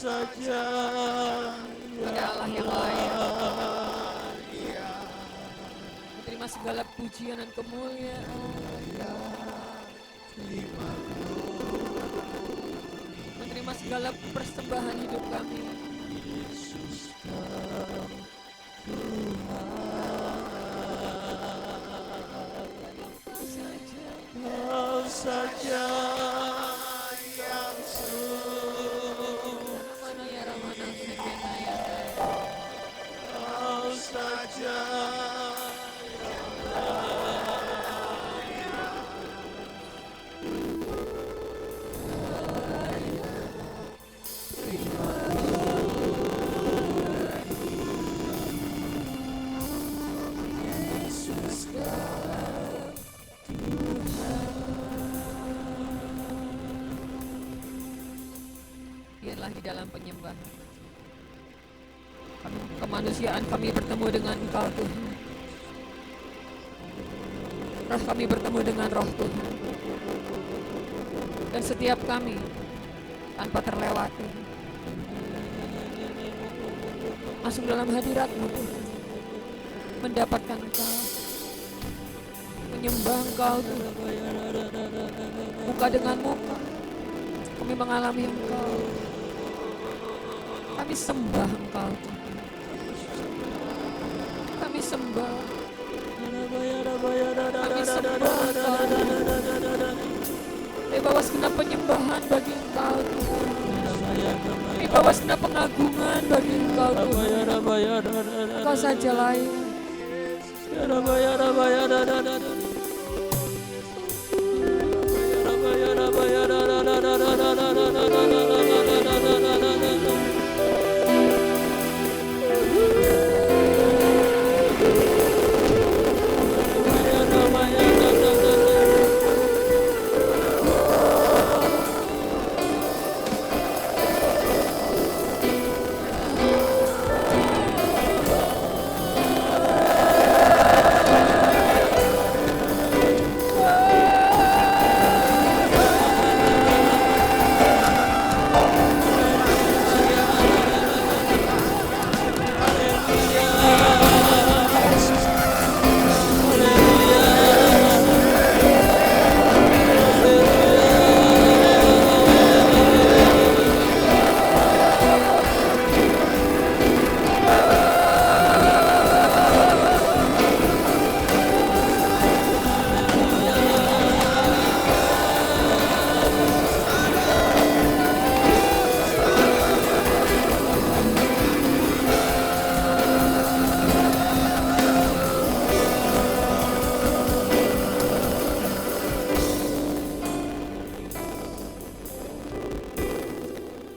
saja pada Allah yang layak. Terima segala pujian dan kemuliaan. Menerima segala persembahan hidup kami. Yesus Kau saja yang Ramana ya Ramana Sekena ya. Kau saja Biarlah di dalam penyembahan kemanusiaan kami bertemu dengan Engkau Tuhan. Roh kami bertemu dengan Roh Tuhan. Dan setiap kami tanpa terlewati masuk dalam hadirat-Mu Tuhan. Mendapatkan Engkau, menyembah Engkau Tuhan. Muka dengan muka kami mengalami Engkau. Kami sembah Engkau Tuhan. Kami sembah. Kami sembah Engkau. Kami bawa segenap penyembahan bagi Engkau Tuhan. Kami bawa segenap pengagungan bagi Engkau Tuhan. Engkau saja layak.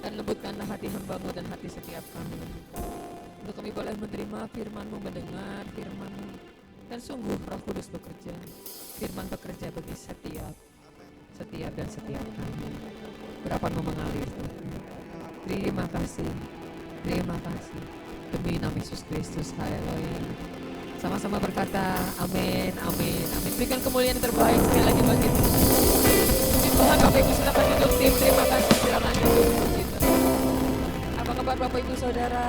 Dan lembutkanlah hati hamba-Mu dan hati setiap kami. Untuk kami boleh menerima firman-Mu, mendengar firman-Mu. Dan sungguh Roh Kudus bekerja. Firman bekerja bagi setiap dan setiap kami. Berapan-Mu mengalir Tuhan. Terima kasih. Terima kasih. Demi nama Yesus Kristus. Haleluya. Sama-sama berkata amin, amin, amin. Berikan kemuliaan yang terbaik sekali lagi bagi Tuhan. Tuhan, Bapak Ibu silakan duduk tim. Terima kasih, silakan duduk. Apa kabar Bapak Ibu Saudara?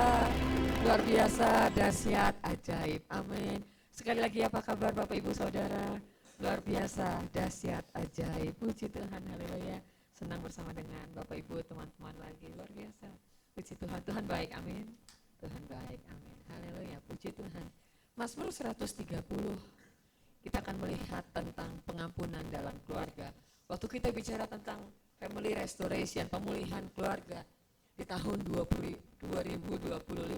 Luar biasa, dahsyat, ajaib. Amin. Sekali lagi apa kabar Bapak Ibu Saudara? Luar biasa, dahsyat, ajaib. Puji Tuhan, haleluya. Senang bersama dengan Bapak Ibu, teman-teman lagi. Luar biasa. Puji Tuhan, Tuhan baik, amin. Tuhan baik, amin. Haleluya, puji Tuhan. Mazmur 130. Kita akan melihat tentang pengampunan dalam keluarga. Waktu kita bicara tentang family restoration, pemulihan keluarga di tahun 2025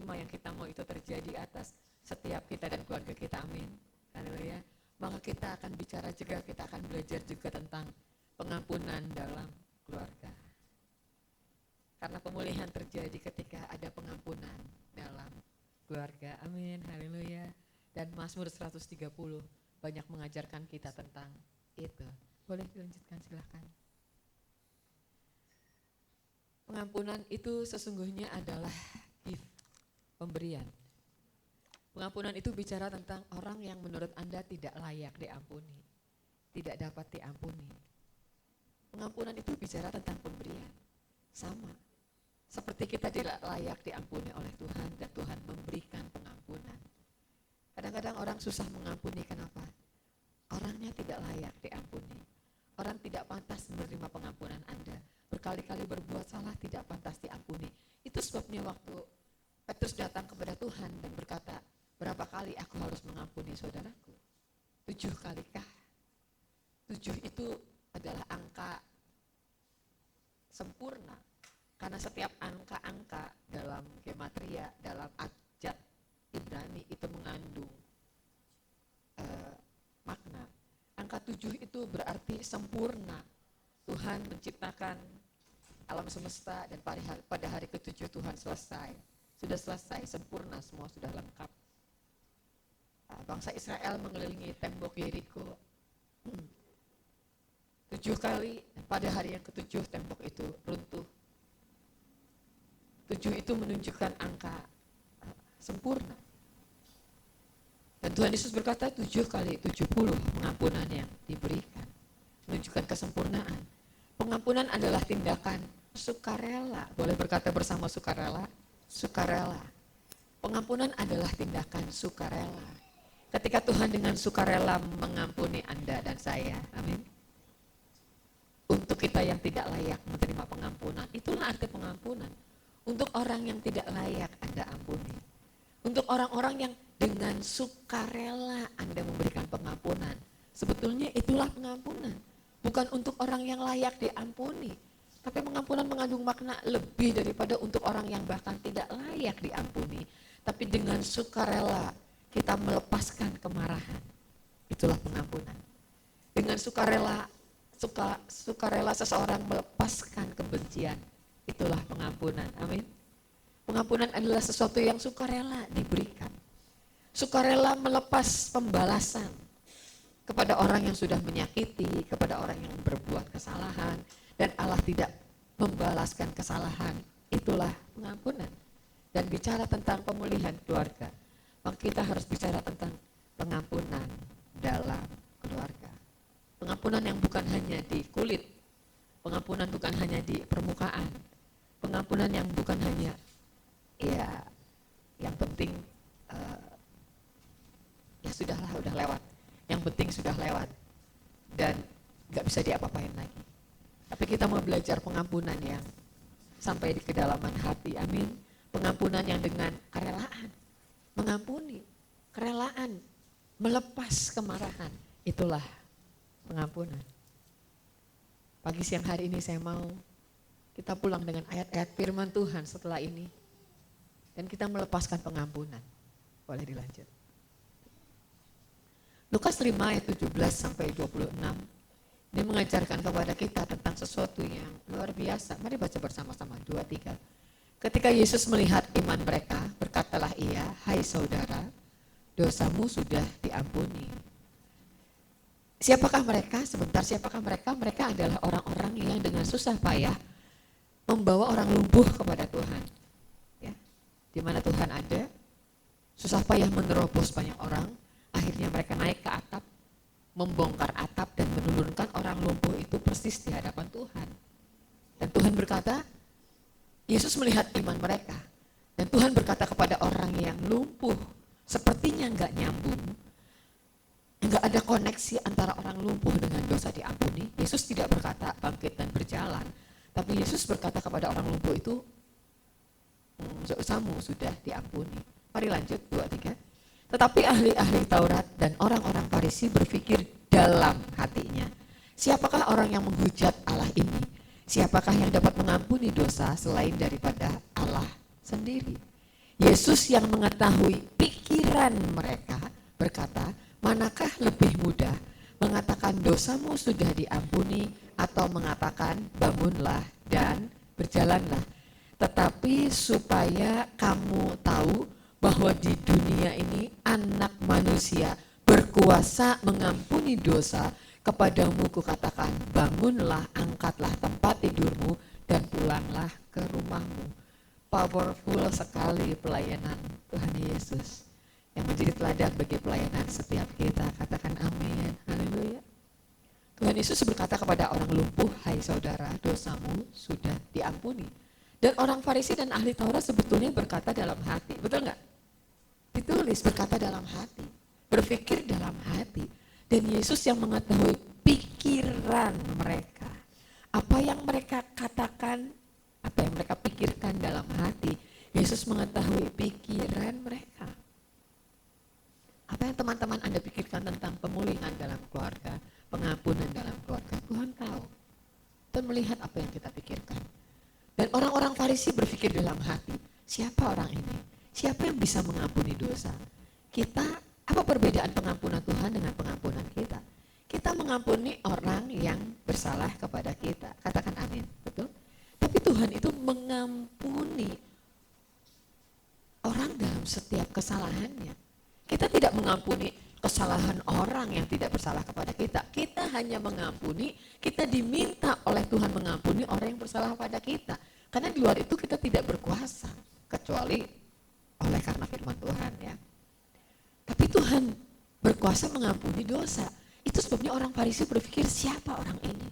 yang kita mau itu terjadi atas setiap kita dan keluarga kita, amin. Haleluya. Maka kita akan bicara juga, kita akan belajar juga tentang pengampunan dalam keluarga. Karena pemulihan terjadi ketika ada pengampunan dalam keluarga, amin. Haleluya. Dan Mazmur 130 banyak mengajarkan kita tentang itu. Boleh dilanjutkan, silahkan. Pengampunan itu sesungguhnya adalah gift, pemberian. Pengampunan itu bicara tentang orang yang menurut Anda tidak layak diampuni, tidak dapat diampuni. Pengampunan itu bicara tentang pemberian. Sama seperti kita tidak layak diampuni oleh Tuhan dan Tuhan memberikan pengampunan. Kadang-kadang orang susah mengampuni, kenapa? Orangnya tidak layak diampuni. Orang tidak pantas menerima pengampunan Anda. Berkali-kali berbuat salah tidak pantas diampuni. Itu sebabnya waktu Petrus datang kepada Tuhan dan berkata, berapa kali aku harus mengampuni saudaraku? 7 kalikah? 7 itu adalah angka sempurna. Karena setiap angka-angka dalam gematria, dalam abjad Ibrani itu mengandung makna. Angka 7 itu berarti sempurna. Tuhan menciptakan alam semesta dan pada hari ke-7 Tuhan selesai. Sudah selesai, sempurna, semua sudah lengkap. Bangsa Israel mengelilingi tembok Yeriko 7 kali, pada hari yang ke-7 tembok itu runtuh. 7 itu menunjukkan angka sempurna. Dan Tuhan Yesus berkata 7 kali 70 pengampunan yang diberikan. Menunjukkan kesempurnaan. Pengampunan adalah tindakan sukarela. Boleh berkata bersama sukarela? Sukarela. Pengampunan adalah tindakan sukarela. Ketika Tuhan dengan sukarela mengampuni Anda dan saya, amin. Untuk kita yang tidak layak menerima pengampunan, itulah arti pengampunan. Untuk orang yang tidak layak Anda ampuni. Untuk orang-orang yang dengan sukarela Anda memberikan pengampunan. Sebetulnya itulah pengampunan. Bukan untuk orang yang layak diampuni. Tapi pengampunan mengandung makna lebih daripada untuk orang yang bahkan tidak layak diampuni. Tapi dengan sukarela kita melepaskan kemarahan. Itulah pengampunan. Dengan sukarela seseorang melepaskan kebencian. Itulah pengampunan. Amin. Pengampunan adalah sesuatu yang sukarela diberikan. Sukarela melepas pembalasan kepada orang yang sudah menyakiti, kepada orang yang berbuat kesalahan, dan Allah tidak membalaskan kesalahan. Itulah pengampunan. Dan bicara tentang pemulihan keluarga, maka kita harus bicara tentang pengampunan dalam keluarga. Pengampunan yang bukan hanya di kulit, pengampunan bukan hanya di permukaan, pengampunan yang bukan hanya yang penting ya sudahlah, udah lewat. Yang penting sudah lewat dan gak bisa diapa-apain lagi. Tapi kita mau belajar pengampunan yang sampai di kedalaman hati, amin. Pengampunan yang dengan kerelaan, mengampuni, kerelaan, melepas kemarahan, itulah pengampunan. Pagi siang hari ini saya mau kita pulang dengan ayat-ayat firman Tuhan setelah ini. Dan kita melepaskan pengampunan. Boleh dilanjut. Lukas 5 ayat 17 sampai 26. Dia mengajarkan kepada kita tentang sesuatu yang luar biasa. Mari baca bersama-sama, 2, 3. Ketika Yesus melihat iman mereka, berkatalah ia, hai saudara, dosamu sudah diampuni. Siapakah mereka? Sebentar, siapakah mereka? Mereka adalah orang-orang yang dengan susah payah membawa orang lumpuh kepada Tuhan. Ya. Di mana Tuhan ada, susah payah menerobos banyak orang, akhirnya mereka naik ke atap, membongkar atap dan menurunkan orang lumpuh itu persis di hadapan Tuhan. Dan Tuhan berkata, Yesus melihat iman mereka. Dan Tuhan berkata kepada orang yang lumpuh, sepertinya enggak nyambung, enggak ada koneksi antara orang lumpuh dengan dosa diampuni. Yesus tidak berkata bangkit dan berjalan, tapi Yesus berkata kepada orang lumpuh itu, dosamu sudah diampuni. Mari lanjut, 2, 3. Tetapi ahli-ahli Taurat dan orang-orang Farisi berpikir dalam hatinya, siapakah orang yang menghujat Allah ini? Siapakah yang dapat mengampuni dosa selain daripada Allah sendiri? Yesus yang mengetahui pikiran mereka berkata, manakah lebih mudah mengatakan dosamu sudah diampuni atau mengatakan bangunlah dan berjalanlah? Tetapi supaya kamu tahu bahwa di dunia ini anak manusia berkuasa mengampuni dosa, kepadamu kukatakan bangunlah, angkatlah tempat tidurmu dan pulanglah ke rumahmu. Powerful sekali pelayanan Tuhan Yesus yang menjadi teladan bagi pelayanan setiap kita. Katakan amin, haleluya. Tuhan Yesus berkata kepada orang lumpuh, hai saudara, dosamu sudah diampuni. Dan orang Farisi dan ahli Taurat sebetulnya berkata dalam hati, betul nggak? Ditulis berkata dalam hati, berpikir dalam hati. Dan Yesus yang mengetahui pikiran mereka. Apa yang mereka katakan, apa yang mereka pikirkan dalam hati, Yesus mengetahui pikiran mereka. Apa yang teman-teman Anda pikirkan tentang pemulihan dalam keluarga, pengampunan dalam keluarga, Tuhan tahu. Tuhan melihat apa yang kita pikirkan. Dan orang-orang Farisi berpikir dalam hati, siapa orang ini? Siapa yang bisa mengampuni dosa? Kita, apa perbedaan pengampunan Tuhan dengan pengampunan kita? Kita mengampuni orang yang bersalah kepada kita. Katakan amin, betul? Tapi Tuhan itu mengampuni orang dalam setiap kesalahannya. Kita tidak mengampuni kesalahan orang yang tidak bersalah kepada kita. Kita hanya mengampuni, kita diminta oleh Tuhan mengampuni orang yang bersalah pada kita. Karena di luar itu kita tidak berkuasa, kecuali oleh karena firman Tuhan ya. Tapi Tuhan berkuasa mengampuni dosa. Itu sebabnya orang Farisi berpikir, siapa orang ini?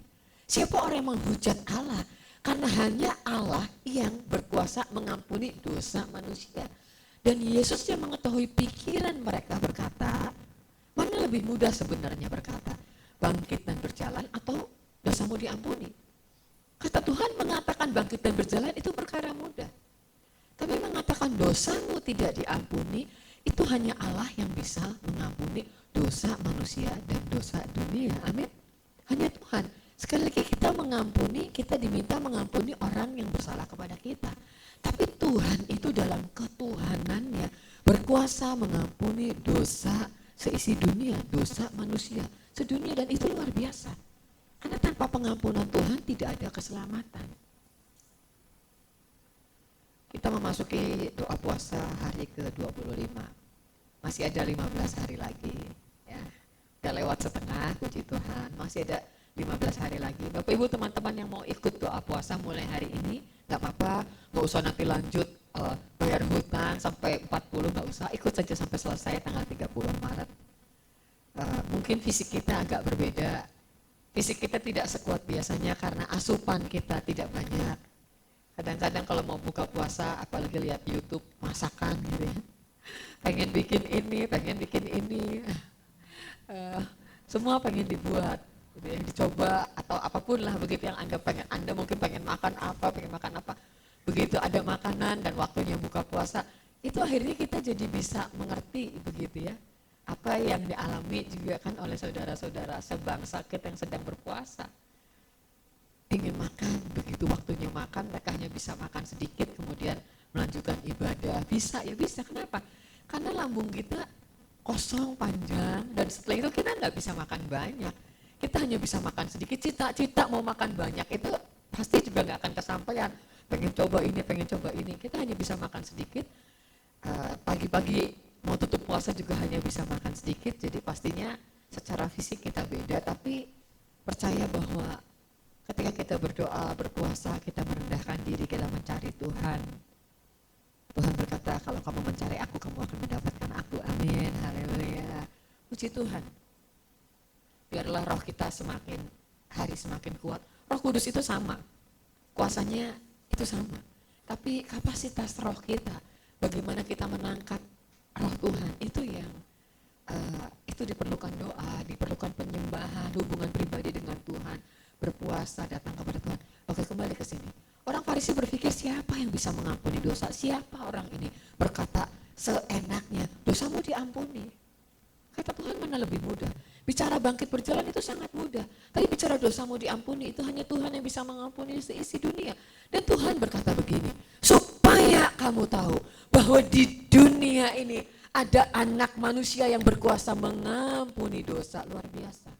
Siapa orang yang menghujat Allah? Karena hanya Allah yang berkuasa mengampuni dosa manusia. Dan Yesus yang mengetahui pikiran mereka berkata, mana lebih mudah sebenarnya berkata, bangkit dan berjalan atau dosamu diampuni? Kata Tuhan mengatakan bangkit dan berjalan itu perkara mudah. Tapi mengatakan dosamu tidak diampuni, itu hanya Allah yang bisa mengampuni dosa manusia dan dosa dunia. Amin. Hanya Tuhan. Sekali lagi kita mengampuni, kita diminta mengampuni orang yang bersalah kepada kita. Tapi Tuhan itu dalam ketuhanannya berkuasa mengampuni dosa seisi dunia, dosa manusia sedunia, dan itu luar biasa. Karena tanpa pengampunan Tuhan tidak ada keselamatan. Kita memasuki doa puasa hari ke-25. Masih ada 15 hari lagi. Ya. Udah lewat setengah, puji Tuhan. Masih ada 15 hari lagi. Bapak Ibu teman-teman yang mau ikut doa puasa mulai hari ini, gak apa-apa, gak usah nanti lanjut bayar hutang sampai 40, gak usah. Ikut saja sampai selesai tanggal 30 Maret. Mungkin fisik kita agak berbeda. Fisik kita tidak sekuat biasanya karena asupan kita tidak banyak. Kadang-kadang kalau mau buka puasa, apalagi lihat YouTube masakan gitu ya. Pengen bikin ini. Semua pengen dibuat, gitu ya, dicoba atau apapun lah begitu yang Anda pengen. Anda mungkin pengen makan apa. Begitu ada makanan dan waktunya buka puasa, itu akhirnya kita jadi bisa mengerti begitu ya. Apa yang dialami juga kan oleh saudara-saudara sebangsa kita yang sedang berpuasa. Ingin makan, begitu waktunya makan mereka hanya bisa makan sedikit kemudian melanjutkan ibadah. Bisa, kenapa? Karena lambung kita kosong panjang dan setelah itu kita nggak bisa makan banyak. Kita hanya bisa makan sedikit, cita-cita mau makan banyak itu pasti juga nggak akan kesampaian. Pengen coba ini, kita hanya bisa makan sedikit. Pagi-pagi mau tutup puasa juga hanya bisa makan sedikit, jadi pastinya secara fisik kita beda, tapi percaya bahwa ketika kita berdoa, berpuasa, kita merendahkan diri, kita mencari Tuhan. Tuhan berkata, kalau kamu mencari aku, kamu akan mendapatkan aku. Amin, haleluya. Puji Tuhan. Biarlah roh kita semakin hari semakin kuat. Roh Kudus itu sama, kuasanya itu sama. Tapi kapasitas roh kita, bagaimana kita menangkap roh Tuhan, itu yang itu diperlukan doa, diperlukan penyembahan, hubungan pribadi dengan Tuhan, berpuasa, datang kepada Tuhan. Oke, kembali ke sini. Orang Farisi berpikir, siapa yang bisa mengampuni dosa? Siapa orang ini? Berkata seenaknya, dosamu diampuni. Kata Tuhan, mana lebih mudah? Bicara bangkit berjalan itu sangat mudah. Tapi bicara dosamu diampuni, itu hanya Tuhan yang bisa mengampuni seisi dunia. Dan Tuhan berkata begini, supaya kamu tahu bahwa di dunia ini ada anak manusia yang berkuasa mengampuni dosa. Luar biasa.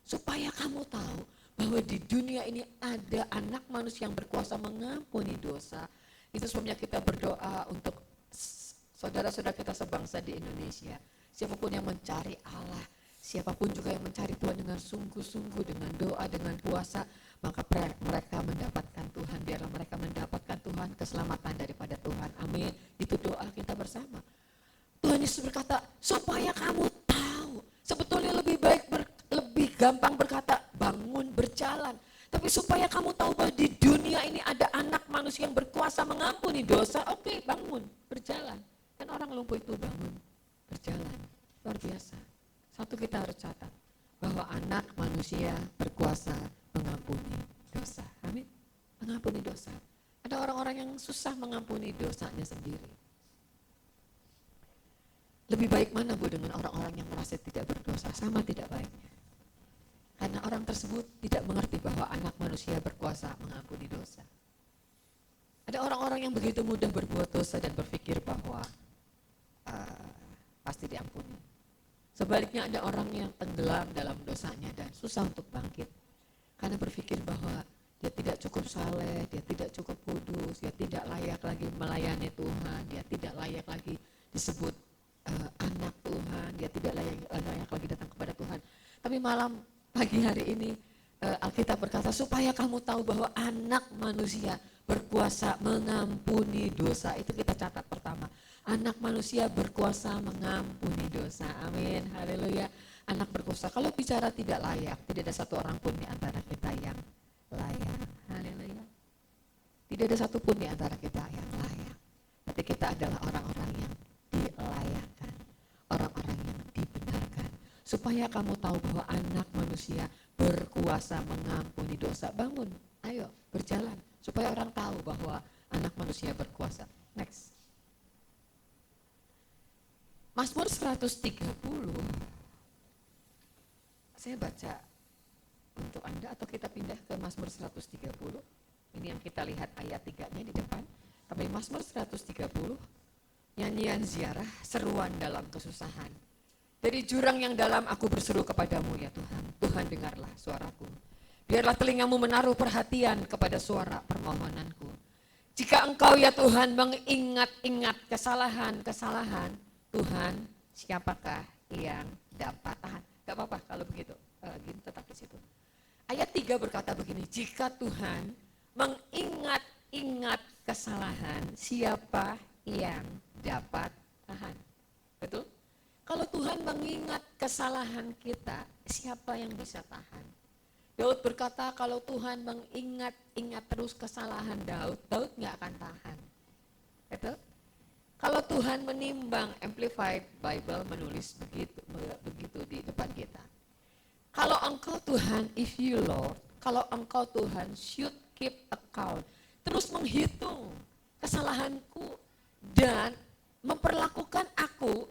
Supaya kamu tahu bahwa di dunia ini ada anak manusia yang berkuasa mengampuni dosa. Itu sebabnya kita berdoa untuk saudara-saudara kita sebangsa di Indonesia. Siapapun yang mencari Allah, siapapun juga yang mencari Tuhan dengan sungguh-sungguh, dengan doa, dengan puasa, maka mereka mendapatkan Tuhan. Biarlah mereka mendapatkan Tuhan, keselamatan daripada Tuhan. Amin. Itu doa kita bersama. Tuhan Yesus berkata, supaya kamu tahu. Sebetulnya lebih gampang berkata, bangun, berjalan. Tapi supaya kamu tahu bahwa di dunia ini ada anak manusia yang mengampuni dosa, oke, bangun, berjalan. Kan orang lumpuh itu bangun, berjalan. Luar biasa. Satu kita harus catat, bahwa anak manusia berkuasa mengampuni dosa. Amin. Mengampuni dosa. Ada orang-orang yang susah mengampuni dosanya sendiri. Lebih baik mana Bu dengan orang-orang yang merasa tidak berdosa? Sama tidak baiknya. Karena orang tersebut tidak mengerti bahwa anak manusia berkuasa mengampuni dosa. Ada orang-orang yang begitu mudah berbuat dosa dan berpikir bahwa pasti diampuni. Sebaliknya ada orang yang tenggelam dalam dosanya dan susah untuk bangkit. Karena berpikir bahwa dia tidak cukup saleh, dia tidak cukup kudus, dia tidak layak lagi melayani Tuhan, dia tidak layak lagi disebut anak Tuhan, dia tidak layak lagi datang kepada Tuhan. Tapi pagi hari ini Alkitab berkata supaya kamu tahu bahwa anak manusia berkuasa mengampuni dosa. Itu kita catat pertama. Anak manusia berkuasa mengampuni dosa. Amin. Haleluya. Anak berkuasa. Kalau bicara tidak layak, tidak ada satu orang pun di antara kita yang layak. Haleluya. Tidak ada satu pun di antara kita yang layak. Tapi kita adalah orang-orang yang dilayakkan. Orang-orang yang dibenarkan. Supaya kamu tahu bahwa anak manusia berkuasa mengampuni dosa. Bangun. Ayo berjalan. Supaya orang tahu bahwa anak manusia berkuasa. Next. Mazmur 130, saya baca untuk Anda atau kita pindah ke Mazmur 130. Ini yang kita lihat ayat 3-nya di depan. Tapi Mazmur 130, nyanyian ziarah, seruan dalam kesusahan. Dari jurang yang dalam aku berseru kepadamu ya Tuhan. Tuhan dengarlah suaraku. Biarlah telingamu menaruh perhatian kepada suara permohonanku. Jika engkau ya Tuhan mengingat-ingat kesalahan-kesalahan, Tuhan, siapakah yang dapat tahan? Gak apa-apa kalau begitu, gini tetap di situ. Ayat 3 berkata begini, jika Tuhan mengingat-ingat kesalahan, siapa yang dapat tahan? Betul? Kalau Tuhan mengingat kesalahan kita, siapa yang bisa tahan? Daud berkata kalau Tuhan mengingat-ingat terus kesalahan Daud gak akan tahan. Betul? Kalau Tuhan menimbang, Amplified Bible menulis begitu di depan kita. Kalau engkau Tuhan, if you Lord, kalau engkau Tuhan should keep account, terus menghitung kesalahanku dan memperlakukan aku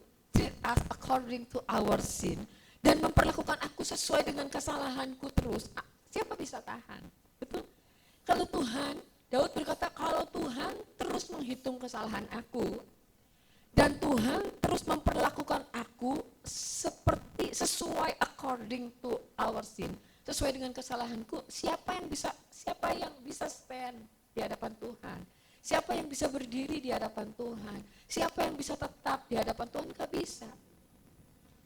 as according to our sin, dan memperlakukan aku sesuai dengan kesalahanku terus, siapa bisa tahan? Betul? Kalau Tuhan, Daud berkata kalau Tuhan terus menghitung kesalahan aku, dan Tuhan terus memperlakukan aku sesuai according to our sin, sesuai dengan kesalahanku, siapa yang bisa stand di hadapan Tuhan? Siapa yang bisa berdiri di hadapan Tuhan? Siapa yang bisa tetap di hadapan Tuhan? Gak bisa.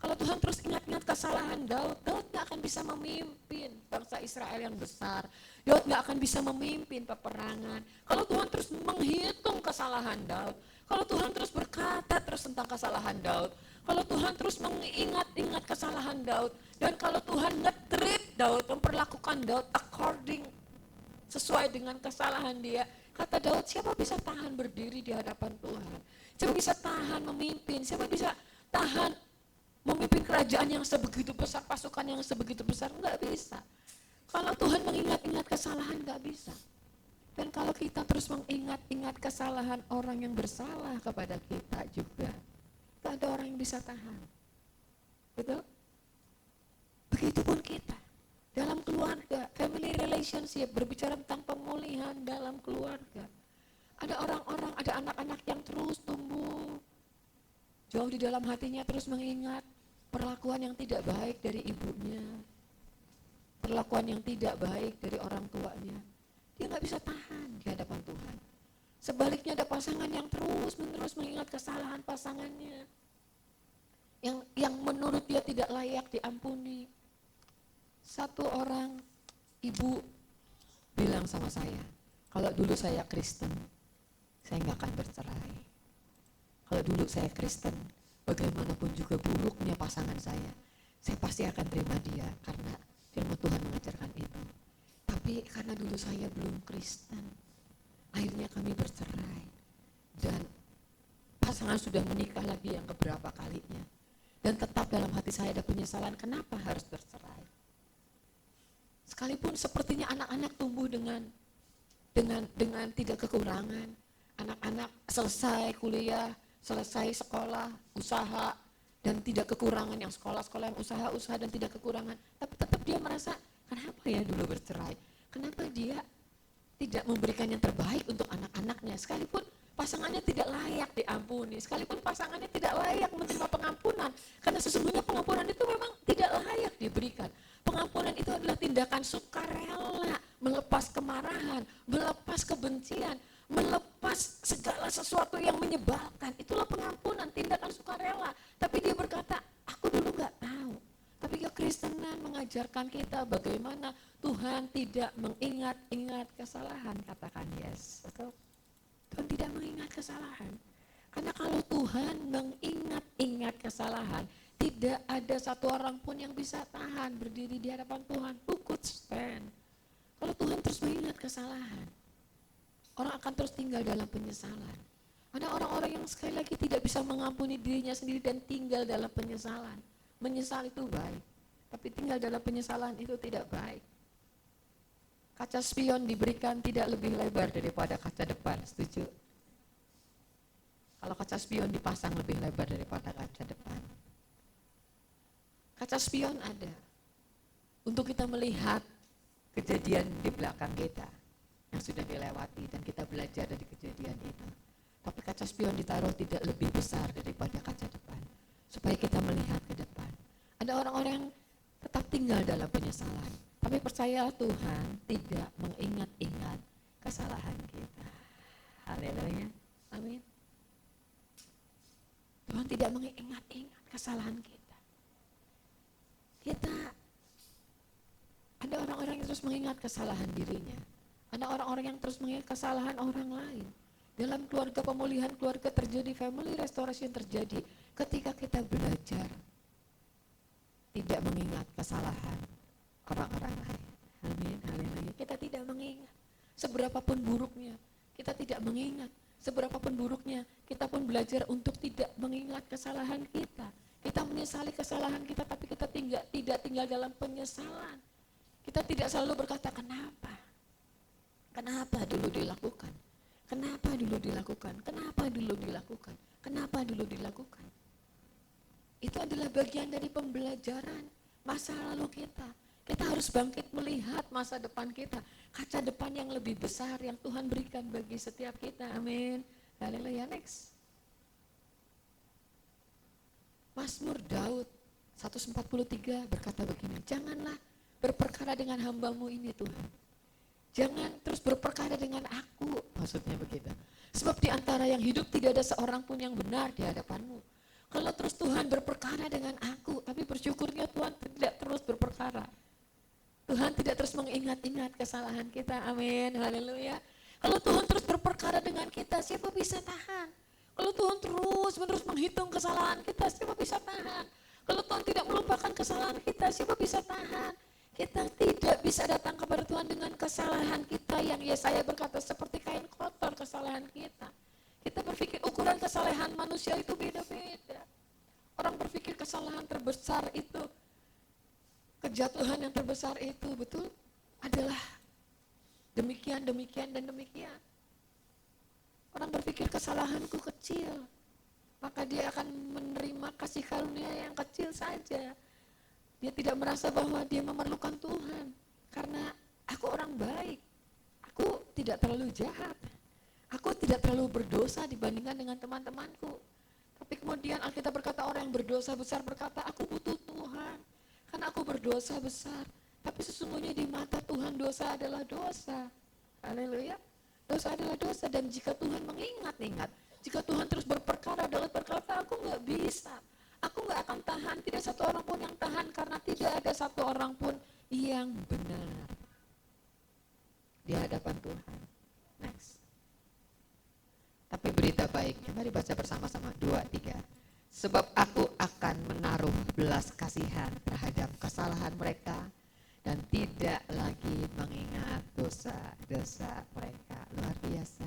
Kalau Tuhan terus ingat-ingat kesalahan Daud gak akan bisa memimpin bangsa Israel yang besar. Daud gak akan bisa memimpin peperangan. Kalau Tuhan terus menghitung kesalahan Daud, kalau Tuhan terus berkata terus tentang kesalahan Daud, kalau Tuhan terus mengingat-ingat kesalahan Daud, dan kalau Tuhan nge-treat Daud, memperlakukan Daud according sesuai dengan kesalahan dia, kata Daud, siapa bisa tahan berdiri di hadapan Tuhan? Siapa bisa tahan memimpin? Siapa bisa tahan memimpin kerajaan yang sebegitu besar, pasukan yang sebegitu besar? Enggak bisa. Kalau Tuhan mengingat-ingat kesalahan, enggak bisa. Dan kalau kita terus mengingat-ingat kesalahan orang yang bersalah kepada kita juga, tak ada orang yang bisa tahan. Betul? Begitupun kita. Dalam keluarga, family relationship, berbicara tentang pemulihan dalam keluarga. Ada orang-orang, ada anak-anak yang terus tumbuh. Jauh di dalam hatinya terus mengingat perlakuan yang tidak baik dari ibunya. Perlakuan yang tidak baik dari orang tuanya. Dia gak bisa tahan di hadapan Tuhan. Sebaliknya ada pasangan yang terus-menerus mengingat kesalahan pasangannya. Yang menurut dia tidak layak diampuni. Satu orang ibu bilang sama saya, kalau dulu saya Kristen, saya gak akan bercerai. Kalau dulu saya Kristen, bagaimanapun juga buruknya pasangan saya pasti akan terima dia karena firman Tuhan mengajarkan itu. Tapi karena dulu saya belum Kristen, akhirnya kami bercerai. Dan pasangan sudah menikah lagi yang keberapa kalinya. Dan tetap dalam hati saya ada penyesalan, kenapa harus bercerai. Sekalipun sepertinya anak-anak tumbuh dengan tidak kekurangan. Anak-anak selesai kuliah, selesai sekolah, usaha, dan tidak kekurangan. Yang sekolah-sekolah yang usaha dan tidak kekurangan. Tapi tetap dia merasa, kenapa ya dulu bercerai? Kenapa dia tidak memberikan yang terbaik untuk anak-anaknya? Sekalipun pasangannya tidak layak diampuni, sekalipun pasangannya tidak layak menerima pengampunan, karena sesungguhnya pengampunan itu memang tidak layak diberikan. Pengampunan itu adalah tindakan sukarela, melepas kemarahan, melepas kebencian, melepas segala sesuatu yang menyebalkan. Itulah pengampunan, tindakan sukarela. Tapi dia berkata, aku dulu gak tahu. Tapi kekristenan mengajarkan kita bagaimana Tuhan tidak mengingat-ingat kesalahan. Katakan yes. Betul? Tuhan tidak mengingat kesalahan. Karena kalau Tuhan mengingat-ingat kesalahan, tidak ada satu orang pun yang bisa tahan berdiri di hadapan Tuhan. Who could stand? Kalau Tuhan terus mengingat kesalahan, orang akan terus tinggal dalam penyesalan. Ada orang-orang yang sekali lagi tidak bisa mengampuni dirinya sendiri dan tinggal dalam penyesalan. Menyesal itu baik, tapi tinggal dalam penyesalan itu tidak baik. Kaca spion diberikan tidak lebih lebar daripada kaca depan, setuju? Kalau kaca spion dipasang lebih lebar daripada kaca depan. Kaca spion ada untuk kita melihat kejadian di belakang kita yang sudah dilewati dan kita belajar dari kejadian itu. Tapi kaca spion ditaruh tidak lebih besar daripada kaca depan, supaya kita melihat ke depan. Ada orang-orang yang tetap tinggal dalam penyesalan, tapi percaya Tuhan tidak mengingat-ingat kesalahan kita. Haleluya, amin. Tuhan tidak mengingat-ingat kesalahan kita. Ada orang-orang yang terus mengingat kesalahan dirinya. Ada orang-orang yang terus mengingat kesalahan orang lain. Dalam keluarga, pemulihan keluarga terjadi, family restoration terjadi ketika kita belajar tidak mengingat kesalahan orang-orang lain. Amin, haleluya. Kita tidak mengingat. Seberapapun buruknya, kita tidak mengingat. Seberapapun buruknya, kita pun belajar untuk tidak mengingat kesalahan kita. Kita menyesali kesalahan kita, tapi kita tidak tinggal dalam penyesalan. Kita tidak selalu berkata, kenapa? Kenapa dulu dilakukan? Kenapa dulu dilakukan? Kenapa dulu dilakukan? Kenapa dulu dilakukan? Itu adalah bagian dari pembelajaran masa lalu kita. Kita harus bangkit melihat masa depan kita. Kaca depan yang lebih besar yang Tuhan berikan bagi setiap kita. Amin. Haleluya. Next. Mazmur Daud 143 berkata begini, janganlah berperkara dengan hamba-Mu ini Tuhan. Jangan terus berperkara dengan aku, maksudnya begitu. Sebab di antara yang hidup tidak ada seorang pun yang benar di hadapan-Mu. Kalau terus Tuhan berperkara dengan aku, tapi bersyukurnya Tuhan tidak terus berperkara. Tuhan tidak terus mengingat-ingat kesalahan kita, amin, haleluya. Kalau Tuhan terus berperkara dengan kita, siapa bisa tahan? Kalau Tuhan terus-menerus menghitung kesalahan kita, siapa bisa tahan? Kalau Tuhan tidak melupakan kesalahan kita, siapa bisa tahan? Kita tidak bisa datang kepada Tuhan dengan kesalahan kita yang Yesaya berkata seperti kain kotor kesalahan kita. Kita berpikir ukuran kesalahan manusia itu beda-beda. Orang berpikir kesalahan terbesar itu, kejatuhan yang terbesar itu betul adalah demikian, demikian, dan demikian. Orang berpikir kesalahanku kecil, maka dia akan menerima kasih karunia yang kecil saja. Dia tidak merasa bahwa dia memerlukan Tuhan. Karena aku orang baik, aku tidak terlalu jahat, aku tidak terlalu berdosa dibandingkan dengan teman-temanku. Tapi kemudian Alkitab berkata orang yang berdosa besar berkata, aku butuh Tuhan, karena aku berdosa besar. Tapi sesungguhnya di mata Tuhan dosa adalah dosa. Haleluya. Dosa adalah dosa, dan jika Tuhan mengingat-ingat, jika Tuhan terus berperkara dalam berkata, aku gak bisa, aku gak akan tahan, tidak satu orang pun yang tahan, karena tidak ada satu orang pun yang benar di hadapan Tuhan. Next. Tapi berita baiknya, mari baca bersama-sama, 2, 3. Sebab aku akan menaruh belas kasihan terhadap kesalahan mereka, dan tidak lagi mengingat dosa-dosa mereka. Luar biasa.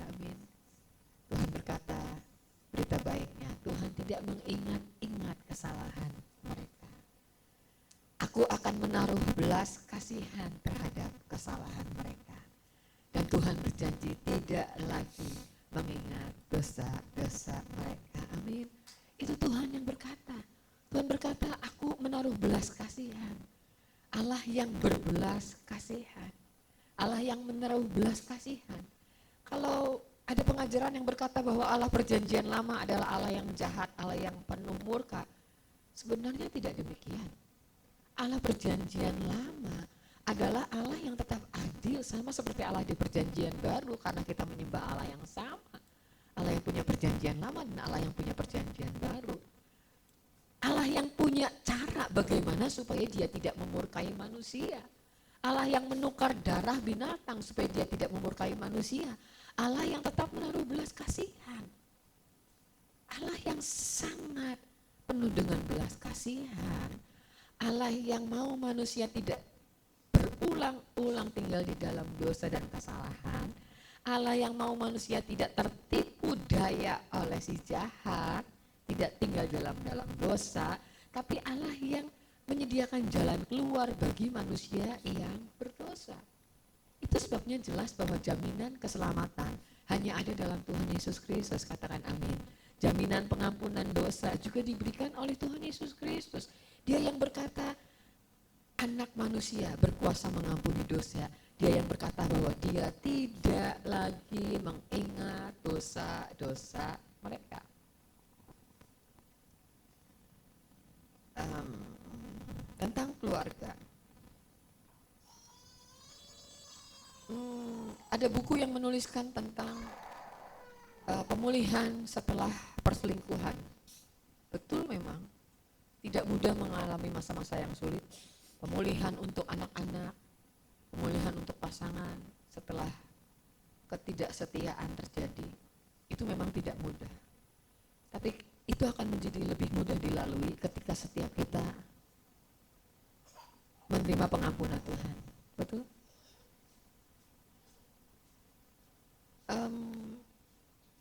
tidak mengingat-ingat kesalahan mereka. Aku akan menaruh belas kasihan terhadap kesalahan mereka. Dan Tuhan berjanji tidak lagi mengingat dosa-dosa mereka. Amin. Itu Tuhan yang berkata. Tuhan berkata, aku menaruh belas kasihan. Allah yang berbelas kasihan. Allah yang menaruh belas kasihan. Kalau ada pengajaran yang berkata bahwa Allah perjanjian lama adalah Allah yang jahat, Allah yang penuh murka, sebenarnya tidak demikian. Allah perjanjian lama adalah Allah yang tetap adil, sama seperti Allah di perjanjian baru, karena kita menyembah Allah yang sama. Allah yang punya perjanjian lama dan Allah yang punya perjanjian baru. Allah yang punya cara bagaimana supaya dia tidak memurkai manusia. Allah yang menukar darah binatang supaya dia tidak memurkai manusia. Allah yang tetap menaruh belas kasihan. Allah yang sangat penuh dengan belas kasihan. Allah yang mau manusia tidak berulang-ulang tinggal di dalam dosa dan kesalahan. Allah yang mau manusia tidak tertipu daya oleh si jahat, tidak tinggal dalam dosa, tapi Allah yang menyediakan jalan keluar bagi manusia yang berdosa. Itu sebabnya jelas bahwa jaminan keselamatan hanya ada dalam Tuhan Yesus Kristus. Katakan amin. Jaminan pengampunan dosa juga diberikan oleh Tuhan Yesus Kristus. Dia yang berkata, anak manusia berkuasa mengampuni dosa. Dia yang berkata bahwa dia tidak lagi mengingat dosa-dosa mereka. Tentang keluarga. Ada buku yang menuliskan tentang pemulihan setelah perselingkuhan. Betul memang, tidak mudah mengalami masa-masa yang sulit. Pemulihan untuk anak-anak, pemulihan untuk pasangan setelah ketidaksetiaan terjadi. Itu memang tidak mudah. Tapi itu akan menjadi lebih mudah dilalui ketika setiap kita menerima pengampunan Tuhan. Betul?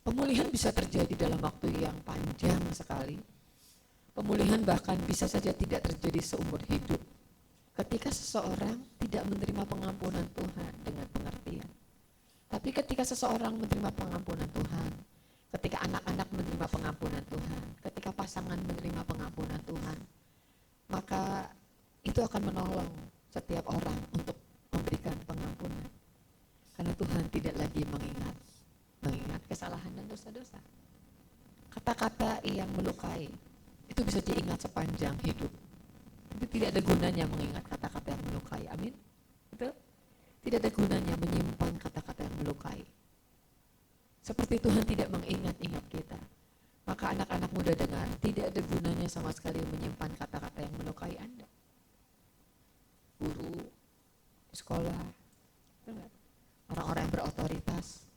Pemulihan bisa terjadi dalam waktu yang panjang sekali. Pemulihan bahkan bisa saja tidak terjadi seumur hidup. Ketika seseorang tidak menerima pengampunan Tuhan dengan pengertian. Tapi ketika seseorang menerima pengampunan Tuhan, ketika anak-anak menerima pengampunan Tuhan, ketika pasangan menerima pengampunan Tuhan, maka itu akan menolong setiap orang untuk memberikan pengampunan. Karena Tuhan tidak lagi mengingat kesalahan dan dosa-dosa. Kata-kata yang melukai itu bisa diingat sepanjang hidup. Tapi tidak ada gunanya mengingat kata-kata yang melukai. Amin? Betul? Tidak ada gunanya menyimpan kata-kata yang melukai. Seperti Tuhan tidak mengingat-ingat kita. Maka anak-anak muda dengar, tidak ada gunanya sama sekali menyimpan kata-kata yang melukai Anda. Guru, sekolah, orang-orang yang berotoritas,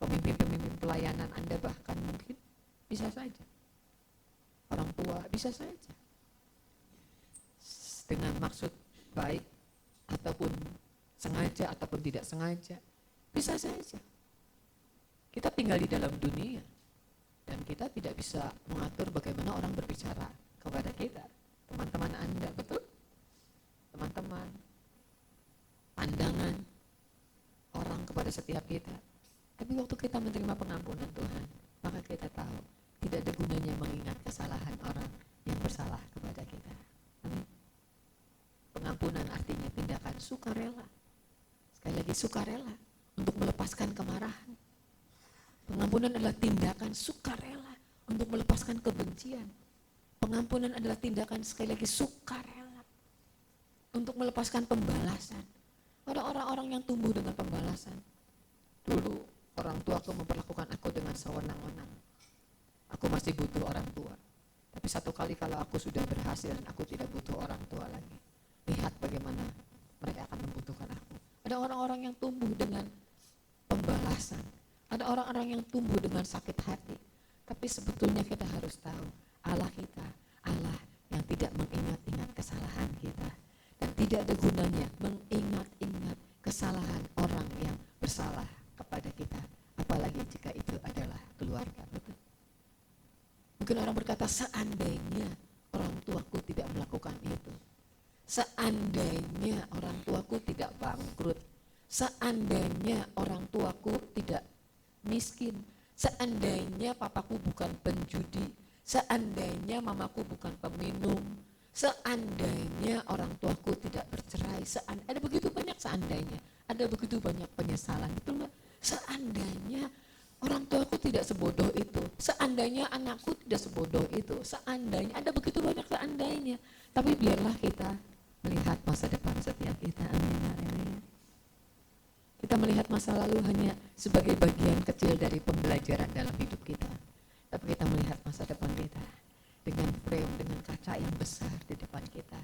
pemimpin-pemimpin pelayanan Anda bahkan mungkin bisa saja. Orang tua bisa saja. Dengan maksud baik ataupun sengaja ataupun tidak sengaja, bisa saja. Kita tinggal di dalam dunia dan kita tidak bisa mengatur bagaimana orang berbicara kepada kita. Teman-teman Anda, betul? Teman-teman, pandangan orang kepada setiap kita. Tapi waktu kita menerima pengampunan Tuhan, maka kita tahu tidak ada gunanya mengingat kesalahan orang yang bersalah kepada kita. Amin. Pengampunan artinya tindakan sukarela. Sekali lagi sukarela untuk melepaskan kemarahan. Pengampunan adalah tindakan sukarela untuk melepaskan kebencian. Pengampunan adalah tindakan sekali lagi sukarela untuk melepaskan pembalasan. Ada orang-orang yang tumbuh dengan pembalasan. Dulu orang tuaku memperlakukan aku dengan sewenang-wenang. Aku masih butuh orang tua. Tapi satu kali kalau aku sudah berhasil dan aku tidak butuh orang tua lagi, lihat bagaimana mereka akan membutuhkan aku. Ada orang-orang yang tumbuh dengan pembalasan. Ada orang-orang yang tumbuh dengan sakit hati. Tapi sebetulnya kita harus tahu, Allah kita, Allah yang tidak mengingat-ingat kesalahan kita. Dan tidak ada gunanya mengingat-ingat kesalahan orang yang bersalah kepada kita. Apalagi jika itu adalah keluarga. Betul? Mungkin orang berkata, seandainya orang tuaku tidak melakukan itu. Seandainya orang tuaku tidak bangkrut. Seandainya orang tuaku tidak miskin. Seandainya papaku bukan penjudi. Seandainya mamaku bukan peminum. Seandainya orang tuaku tidak bercerai. Ada begitu banyak seandainya. Ada begitu banyak penyesalan. Betul Mbak? Seandainya orang tuaku tidak sebodoh itu. Seandainya anakku tidak sebodoh itu. Seandainya, ada begitu banyak seandainya. Tapi biarlah kita melihat masa depan setiap kita. Amin. Amin. Kita melihat masa lalu hanya sebagai bagian kecil dari pembelajaran dalam hidup kita. Tapi kita melihat masa depan kita dengan frame, dengan kaca yang besar di depan kita.